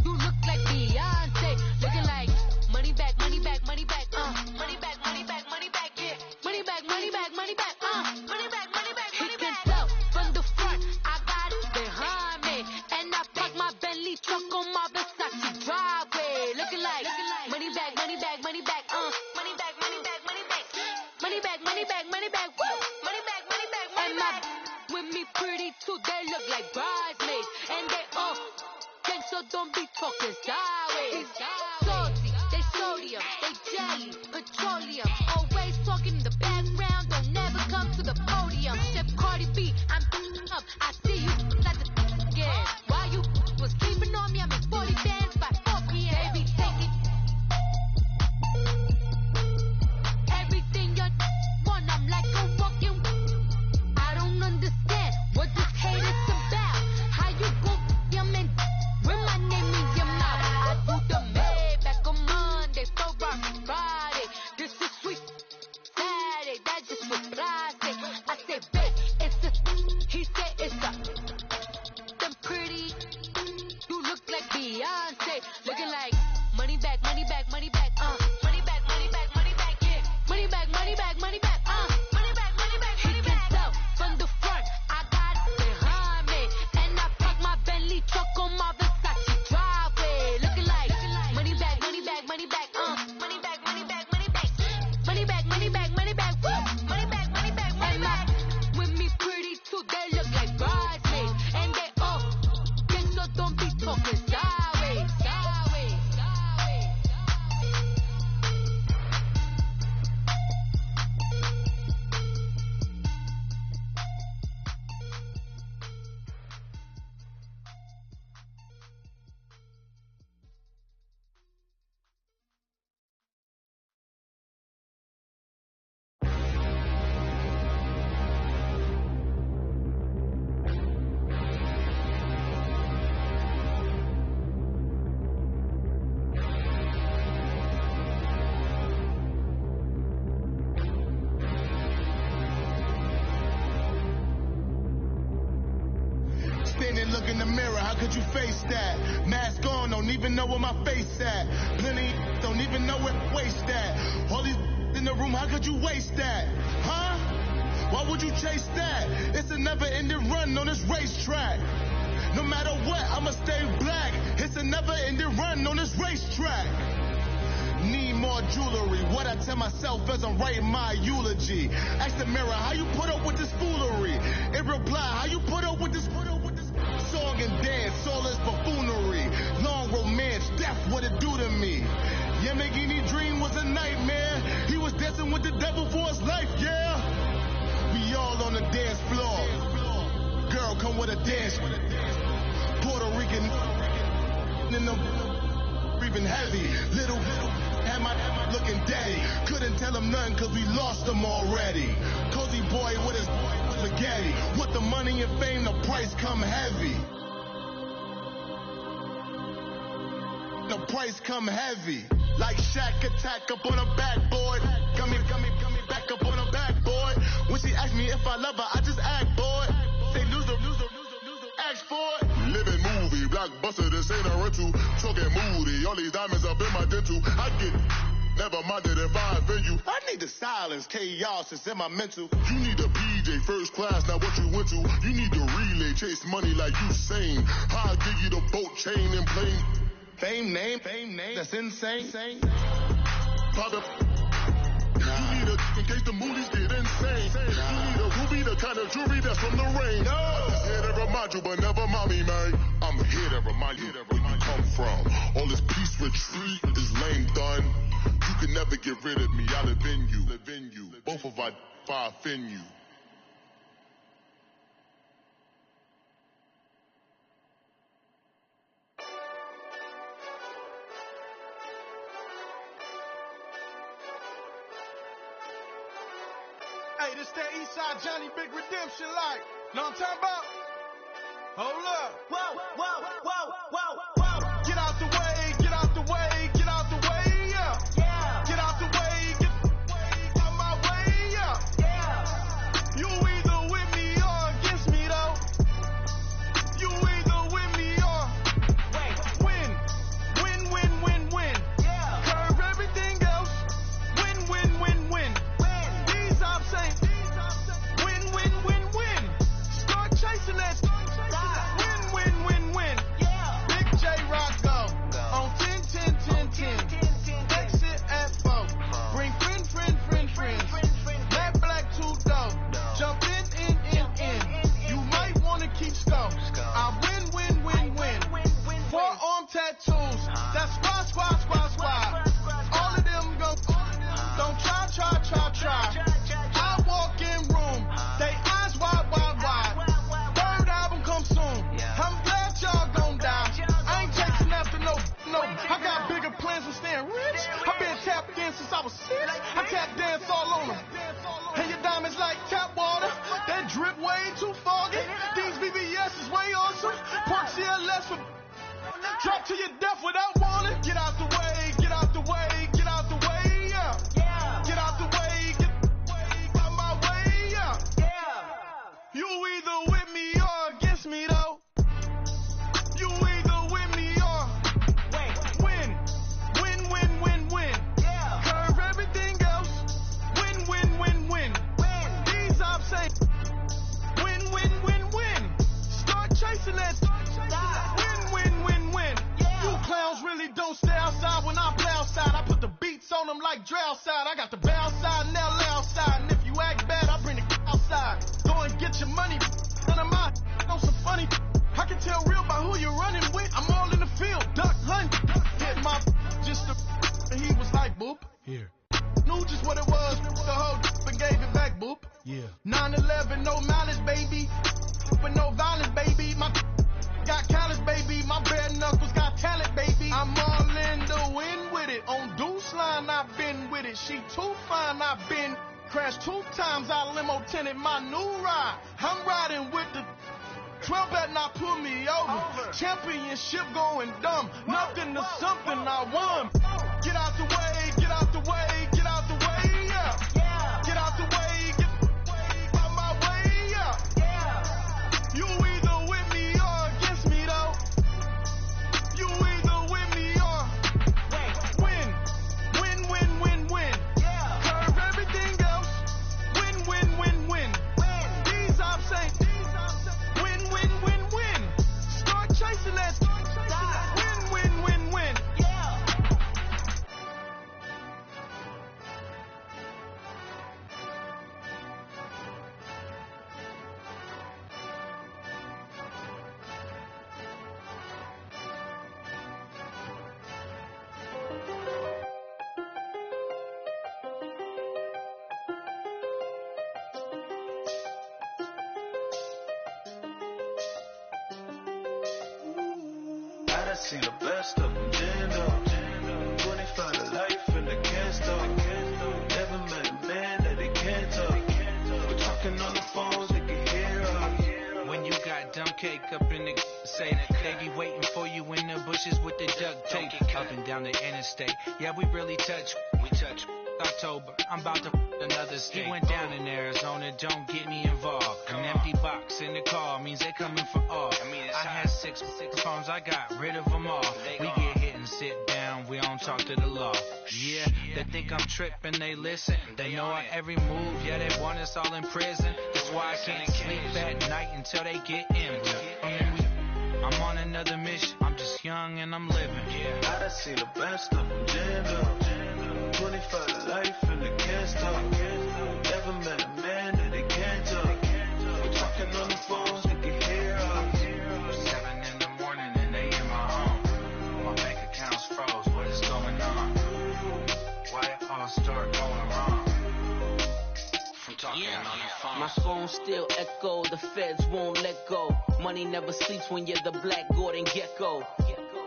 F: you look like Beyonce, looking like money back, money back, money back, money back, money back, money back, yeah, money back, money back, money back, money back, money back, money back. He can tell from the front, I got it behind me, and I park my Bentley truck on my Versace driveway, looking like money back, money back, money back, money back, money back, money back, money back, money back, money back, woo, money back, money back, money back. With me pretty too, they look like bridesmaids, and they all think so. Don't be talking sideways. Salty, they sodium, they jelly, petroleum, always talking in the background. Don't never come to the podium. Chef Cardi Hey, looking like money back, money back, money back, money back, money back, money back, yeah. Money back, money back, money back, money back, money back, money back. He gets up from the front, I got it behind me, and I park my Bentley truck on my Versace driveway. Looking like money back, money back, money back, money back, money back, money back, money back, money back, money back, woo, money back, money back, money back. With me pretty too, they look like bridesmaids, and they all get so don't be talking sideways, sideways, sideways.
G: Standing, look in the mirror, how could you face that? Mask on, don't even know where my face at. Plenty don't even know where waste at. All these in the room, how could you waste that? Huh? Why would you chase that? It's a never-ending run on this racetrack. No matter what, I'ma stay black. It's a never-ending run on this racetrack. Need more jewelry. What I tell myself as I'm writing my eulogy. Ask the mirror, how you put up with this foolery? It reply, how you put up with this song and dance, all this buffoonery. Long romance, death, what it do to me? Yamagini dream was a nightmare. He was dancing with the devil for his life, yeah. We all on the dance floor. Girl, come with a dance. Puerto Rican in the breathing heavy. Little had my looking daddy. Couldn't tell him nothing cause we lost him already. Cozy boy with his spaghetti. With the money and fame, the price come heavy. The price come heavy. Like Shaq attack up on a backboard. Got me back up on a backboard. When she asked me if I love her, I just act, boy. Say loser, ask for it. Living movie, blockbuster, this ain't a rental. Talking moody, all these diamonds up in my dental. I get never minded if I offend you. I need the silence, chaos is in my mental. You need a PJ, first class, not what you went to. You need the relay, chase money like you sane. I'll give you the boat, chain, and plane. Fame name, that's insane. Private. You need a in case the movies get insane. You need a ruby, the kind of jewelry that's from the rain. I'm just here to remind you, but never mind me, man. I'm here to remind you where you come from. All this peace retreat is lame done. You can never get rid of me. I live in you. Both of our offend you.
H: Hey, this that Eastside Johnny Big Redemption like. Know what I'm talking about? Hold up. Whoa, whoa, whoa, whoa, whoa. Get out the way, get out the way, get out the way, yeah. Yeah. Get out the way, get out my way, yeah. Yeah. You either with me or against me, though. You either with me or win. Win, win, win, win. Yeah. Curve everything else. Win, win, win, win. These I'm saying. Win, win, win, win. Start chasing that. Win, win, win, win. Yeah. Big J Rock go. On 10, 10, 10, 10. Exit at 4. Bring friends. Black, black, 2 dough. Jump in. You might want to keep score. I win. Forearm tattoos. That's squad. All of them go. Don't try. I walk in room. They eyes wide. Third album come soon. I'm glad y'all gon' die. I ain't chasing after no. I got bigger plans than staying rich. I been tap dance since I was 6. I tap dance all on them. And your diamonds like tap water. That drip way too foggy. These BBS is way awesome. Park CLS for drop to your death without warning. Get out the way, get out the way, get out the way, yeah. Get out the way, get out my way, yeah. You either with me or against me, though. You either with me or Homie, don't stay outside when I play outside. I put the beats on them like Dre outside. I got the bow side and LA outside. And if you act bad, I bring the outside. Go and get your money. None of my know some funny. I can tell real by who you're running with. I'm all in the field, duck hunt. Hit my just the and he was like, boop.
G: Here.
H: Knew just what it was. The whole and gave it back, boop.
G: Yeah.
H: 9/11, no malice, baby. But no violence, baby. My got callous, baby. My bare knuckles got talent, baby. I'm all in the wind with it. On Deuce line, I've been with it. She too fine, I've been crashed 2 times. I limo tinted my new ride. I'm riding with the 12 better not pull me over. Championship going dumb. Nothing to something I won. Get out the way, get out the way, get out the way, yeah. Get out the way, get out my way, yeah. You either with me or against me, though. You either with me or win. Win, win, win, win. Curve everything else. Win, win, win, win. These I'm saying. Win, win, win, win. Start chasing that. Win, win, win, win.
I: I done seen the best of them, jammed up. 25 to life and they can't stop. Never met a man that they can't talk. We're talking on the phones, they can hear us.
J: When you got dumb cake up in the say that they be waiting for you in the bushes with the duct tape up and down the interstate. Yeah, we really touch. We touch. October, I'm about to another state. He went down in Arizona, don't get me involved. An empty box in the car means they coming for all. I had six phones, I got rid of them all. We get hit and sit down, we don't talk to the law. Yeah, they think I'm tripping, they listen. They know our every move, yeah, they want us all in prison. That's why I can't sleep at night until they get in. I'm on another mission, I'm just young and I'm living.
I: I done seen the best of them, jammed up. 25 to life and they can't stop. Never met a man that they can't talk. We're talking on the phones, they can hear us.
J: 7 in the morning and they in my home. My bank account's froze, what is going on? Why it all start going wrong? From talking on the phone.
B: My phone still echo, the feds won't let go. Money never sleeps when you're the black Gordon Gecko.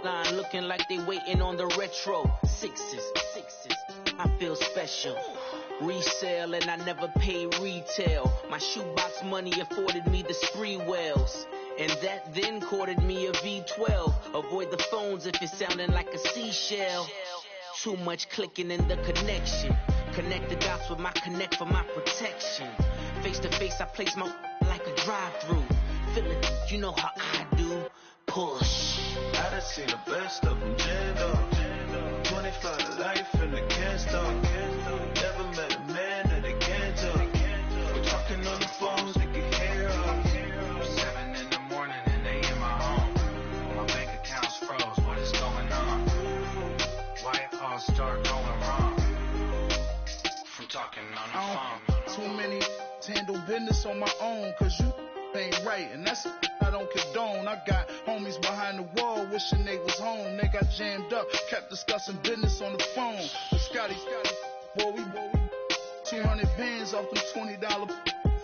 B: Line looking like they waiting on the retro. Sixes. I feel special. Resale and I never pay retail. My shoebox money afforded me the spree wells. And that then courted me a V12. Avoid the phones if it's sounding like a seashell. Too much clicking in the connection. Connect the dots with my connect for my protection. Face to face I place my like a drive-through. Feel it, you know how I do. Push.
I: I done seen the best of them, jammed up. 25 to life and they can't stop. Never met a man that they can't talk. We're talking on the phones, they can hear us.
J: 7 in the morning and they in my home. My bank account's froze, what is going on? Why it all start going wrong? From talking on the phone.
H: Too many to handle business on my own, cause you ain't right, and that's I don't condone. I got homies behind the wall wishing they was home. They got jammed up, kept discussing business on the phone. But Scotty, boy, we 200 bands off them $20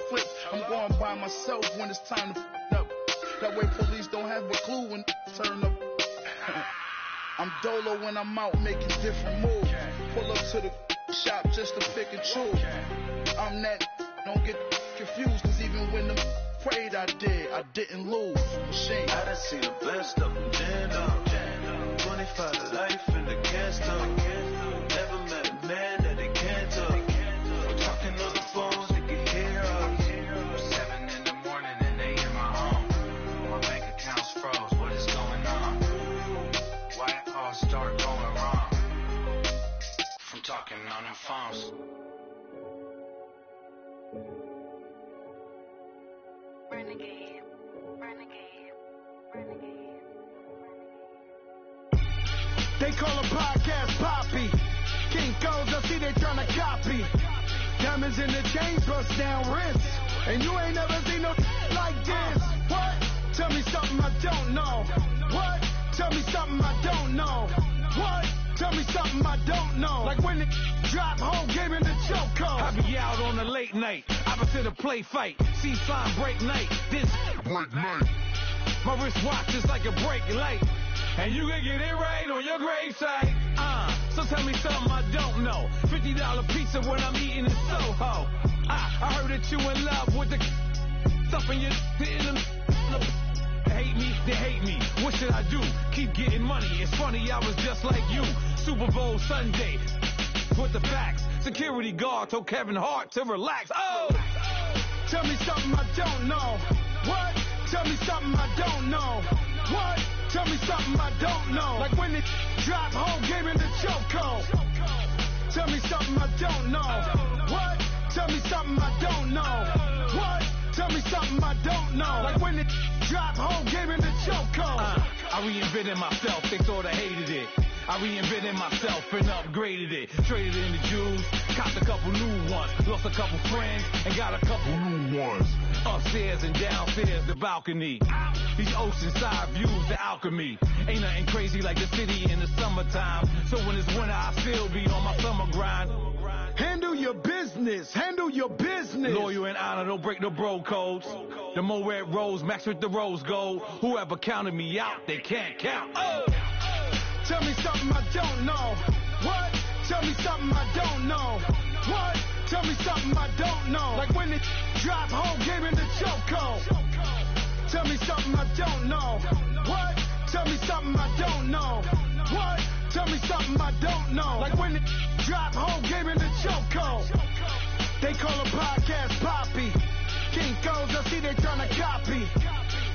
H: flips. I'm going by myself when it's time to up. That way police don't have a clue when turn up. I'm dolo when I'm out making different moves. Pull up to the shop just to pick and choose. I'm that, don't get confused, cause even when the prayed I didn't lose. Machine.
I: I done seen the best of them, jammed up. 25 to life and they can't stop. Never met a man that they can't talk. We're talking on the phones, they can hear us.
J: 7 in the morning and they in my home. My bank account's froze, what is going on? Why it all start going wrong? From talking on the phones.
F: Renegade, renegade, renegade.
H: They call a podcast Poppy. Kinkos, I see they tryna copy. Diamonds in the chains, bust down wrists. And you ain't never seen no like this. What? Tell me something I don't know. What? Tell me something I don't know. What? Tell me something I don't know. Like when the drop home game in the chokehold.
J: I be out on a late night, opposite a play fight. See sign break night, this break night. My wristwatch is like a brake light. And you can get it right on your gravesite. So tell me something I don't know. $50 pizza when I'm eating in Soho. I heard that you in love with the stuff in your hate me, they hate me. What should I do? Keep getting money. It's funny, I was just like you. Super Bowl Sunday with the facts. Security guard told Kevin Hart to relax. Oh!
H: Tell me something I don't know. What? Tell me something I don't know. What? Tell me something I don't know. Like when it drop home game in the chokehold. Tell me something I don't know. What? Tell me something I don't know. What? Tell me something I don't know. Like when it drop home game in the chokehold.
J: I reinvented myself, they thought I hated it. I reinvented myself and upgraded it. Traded in the Jews, copped a couple new ones. Lost a couple friends and got a couple new ones. Upstairs and downstairs, the balcony. These oceanside views, the alchemy. Ain't nothing crazy like the city in the summertime. So when it's winter, I still be on my summer grind.
H: Handle your business, handle your business.
J: Loyal and honor, don't break no bro codes. The Mo Red Rose, max with the rose gold. Whoever counted me out, they can't count. Oh!
H: Tell me something I don't know. What? Tell me something I don't know. What? Tell me something I don't know. Like when it drop home game in the chokehold. Tell me something I don't know. What? Tell me something I don't know. What? Tell me something I don't know. Like when it drop home game in the chokehold. They call a podcast Poppy. Kinkos, I see they tryna copy.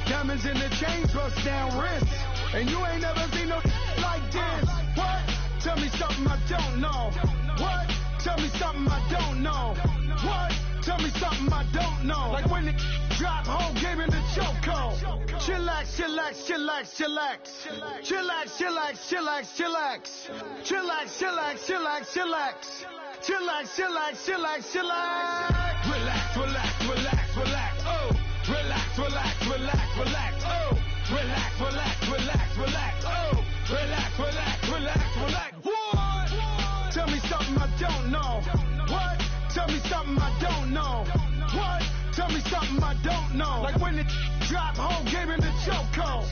H: Diamonds in the chains, bust down wrists. And you ain't never seen no like this. What? Tell me something I don't know. What? Tell me something I don't know. What? Tell me something I don't know. Like when it drop home game in the chokehold. Chillax, chillax, chillax, chillax. Chillax, chillax, chillax, chillax. Chillax, chillax, chillax, chillax. Chillax, chillax, chillax, chillax.
J: Relax, relax, relax, relax. Oh! Relax, relax, relax, relax. Oh! Relax, relax, relax, relax. Oh! Relax, relax, relax, relax. What?
H: Tell me something I don't know. What? Tell me something I don't know. What? Tell me something I don't know. Like when it drop home game in the chokehold.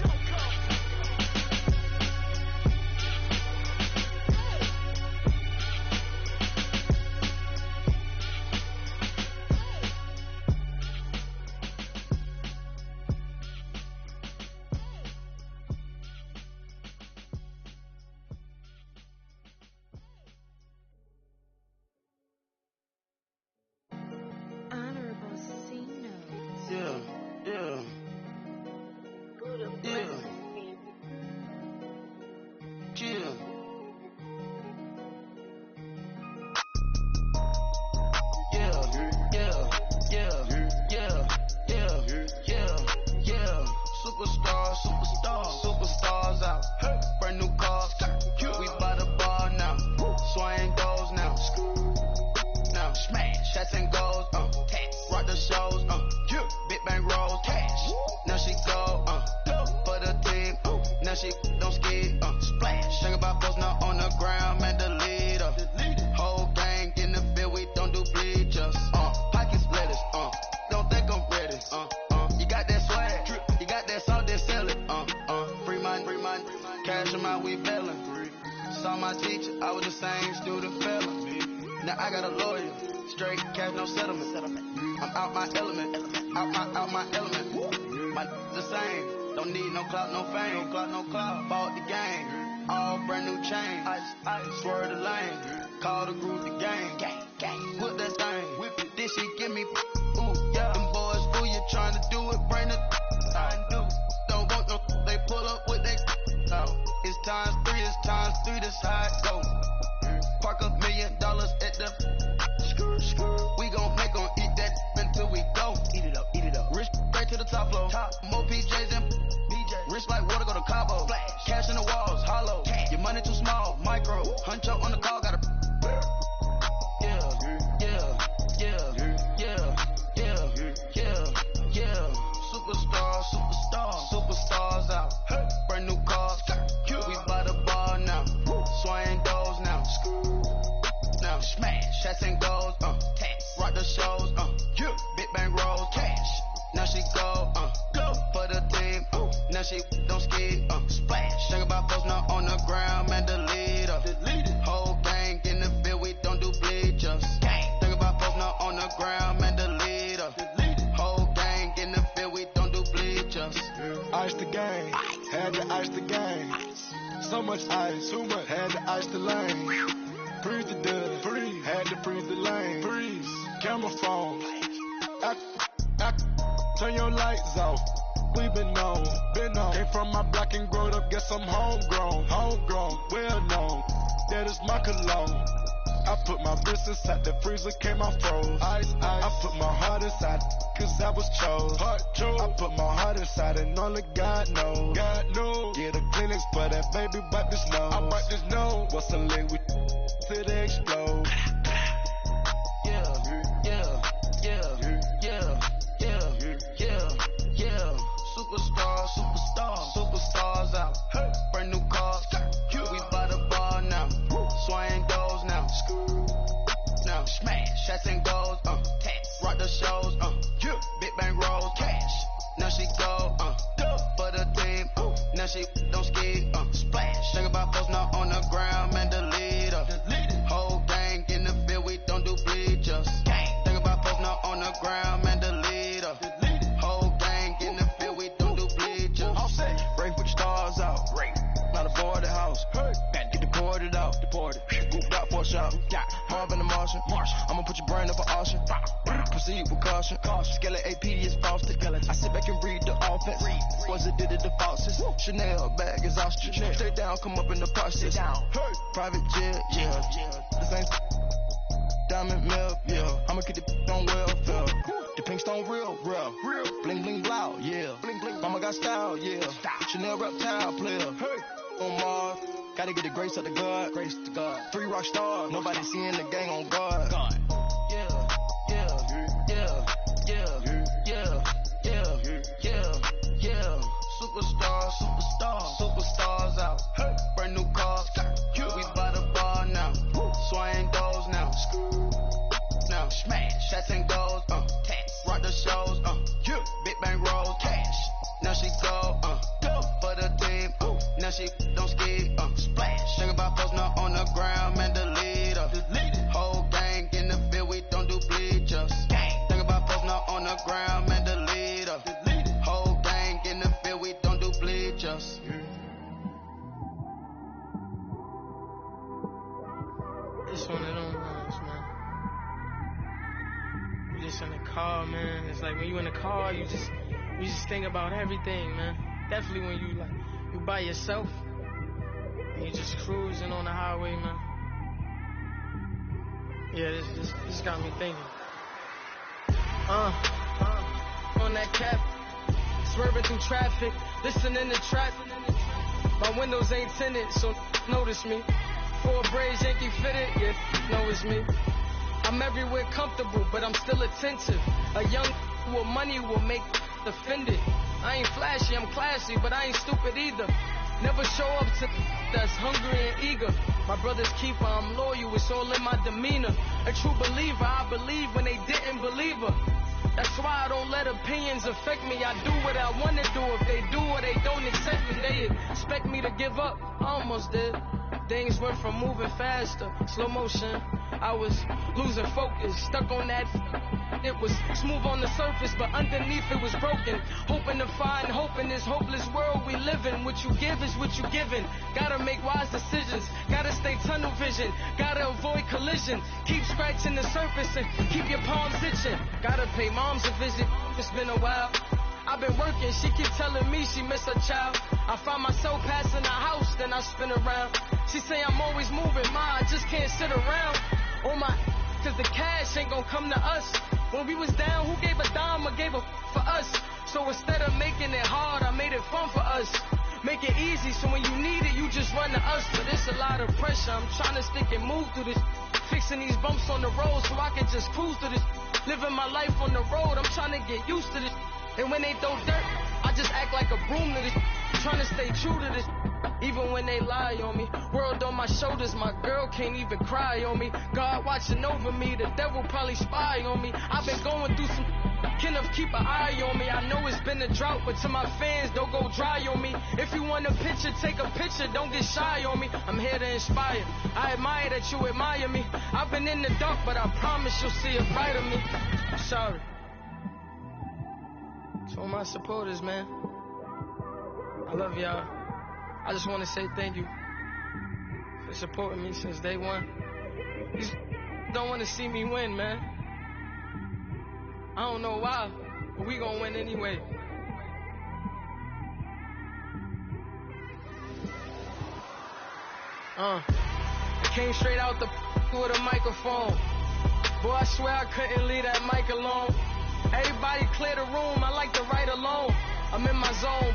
K: Superstars out. Brand new cars. We by the bar now. Swing goes now. Now smash. Shots and goals. Rock the shows. Big bang rolls. Cash. Now she go. For the team. Now she don't ski. Splash. Think about post now on the ground. Man, the leader. Whole gang in the field. We don't do bleachers. Pocket splitters. Don't think I'm ready. You got that swag. You got that salt, that sell it. Free mind. Cash them out, we bailin'. Saw my teacher, I was the same student fella. Now I got a lawyer. Straight cash, no settlement. I'm out my element. Out my element. My the same. Don't need no clout, no fame. No clout. Bought the game. All brand new chain. Ice. Swerve the lane. Call the group the gang. Put that thing. Whip it. This shit give me. Ooh, yeah. Them boys fool you trying to do it. Bring the. I do. Don't want no. They pull up with they. It's times 3. This how it go. Park $1 million at the. We gon' make 'em eat that until we go. Eat it up. Rich straight to the top floor. More PJs and BJ. Rich like water, go to Cabo. Flash. Cash in the walls, hollow. Cash. Your money too small. micro. Huncho on the call, got a. Superstars out. Brand new cars. We by the bar now. Swaying doors now. Now smash. Shots and goals. Rock the shows. Big bang rolls. Cash. Now she go. For the team. Now she don't ski. Splash. Think about post now on the ground. Man, the leader. Whole gang in the field. We don't do bleachers. Think about post now on the ground. Man, the leader. Whole gang in the field. We don't do bleachers.
H: Ice the game, had to ice the game. So much ice, too much, had to ice the lane. Freeze the dub, freeze, had to freeze the lane. Freeze, camera phone. Turn your lights off. We been on. Came from my block and growed up, guess I'm homegrown, well known. That is my cologne. I put my wrist inside the freezer, came out froze. Ice. I put my heart inside, cause I was chose. I put my heart inside and only God knows. Get a Kleenex for that baby, wipe this nose. I wipe this nose. What's the link with till they explode?
K: Superstars out. Brand new cars. We by the bar now. Swaying doors now. Now smash. Shots and goals. Rock the shows. Big bang rolls. Cash. Now she go. For the team. Now she don't ski. Splash. Think about post now on the ground. Man, the leader. Whole gang in the field. We don't do bleachers. Think about post now on the ground. Man, the leader. Whole gang in the field. We don't do bleachers. All set. Break with stars out. Not aboard the house. Get deported out. Grouped out for a shot. Marvin the Martian. I'ma put your brain up for auction. Proceed with caution. Skeleton AP is false. I sit back and read the offense. Was it did it the falsest? Chanel bag is ostrich. Stay down, come up in the process. Private jet, yeah. This ain't diamond milk, yeah. I'ma get the on welfare. The pink stone real. Bling bling blow, yeah. Mama got style, yeah. Chanel reptile player. On Mars, gotta get the grace of the God. 3 rock stars, nobody seeing the gang on guard. Superstars out. Brand new cars. We by the bar now. Swaying doors now. Now smash. Shots and goals. Rock the shows. Big bang rolls. Cash. Now she go. For the team. Now she don't ski. Splash. Think about post now on the ground. Man, the leader. Whole gang in the field. We don't do bleachers. Think about post now on the ground. Man, the leader. Whole gang in the field. We don't do bleachers.
L: It's one of them ones, man. You just in the car, man. It's like when you in the car, you just think about everything, man. Definitely when you by yourself and you just cruising on the highway, man. Yeah, this got me thinking. On that cap, swerving through traffic, listening to trap. My windows ain't tinted, so notice me. 4 braids, Yankee fitted, yeah, know it's me. I'm everywhere comfortable, but I'm still attentive. A young with money will make offended. I ain't flashy, I'm classy, but I ain't stupid either. Never show up to that's hungry and eager. My brother's keeper, I'm loyal, it's all in my demeanor. A true believer, I believe when they didn't believe her. That's why I don't let opinions affect me. I do what I want to do. If they do or they don't accept me, they expect me to give up. I almost did. Things went from moving faster, slow motion. I was losing focus, stuck on that. It was smooth on the surface, but underneath it was broken. Hoping to find hope in this hopeless world we live in. What you give is what you given. Gotta make wise decisions. Gotta stay tunnel vision. Gotta avoid collision. Keep scratching the surface and keep your palms itching. Gotta pay moms a visit. It's been a while. I've been working, she keep telling me she miss her child. I find myself passing the house, then I spin around. She say I'm always moving, ma, I just can't sit around. Oh my, cause the cash ain't gonna come to us. When we was down, who gave a dime or gave a for us? So instead of making it hard, I made it fun for us. Make it easy, so when you need it, you just run to us. But it's a lot of pressure. I'm trying to stick and move through this. Fixing these bumps on the road so I can just cruise to this. Living my life on the road, I'm trying to get used to this. And when they throw dirt, I just act like a broom to this. Trying to stay true to this. Even when they lie on me. World on my shoulders, my girl can't even cry on me. God watching over me, the devil probably spy on me. I've been going through some enough, keep an eye on me. I know it's been a drought, but to my fans, don't go dry on me. If you want a picture, take a picture, don't get shy on me. I'm here to inspire. I admire that you admire me. I've been in the dark, but I promise you'll see a bright of me. I'm sorry. To all my supporters, man. I love y'all. I just want to say thank you for supporting me since day one. These don't want to see me win, man. I don't know why, but we gonna win anyway. I came straight out the with a microphone. Boy, I swear I couldn't leave that mic alone. Everybody clear the room, I like to write alone. I'm in my zone.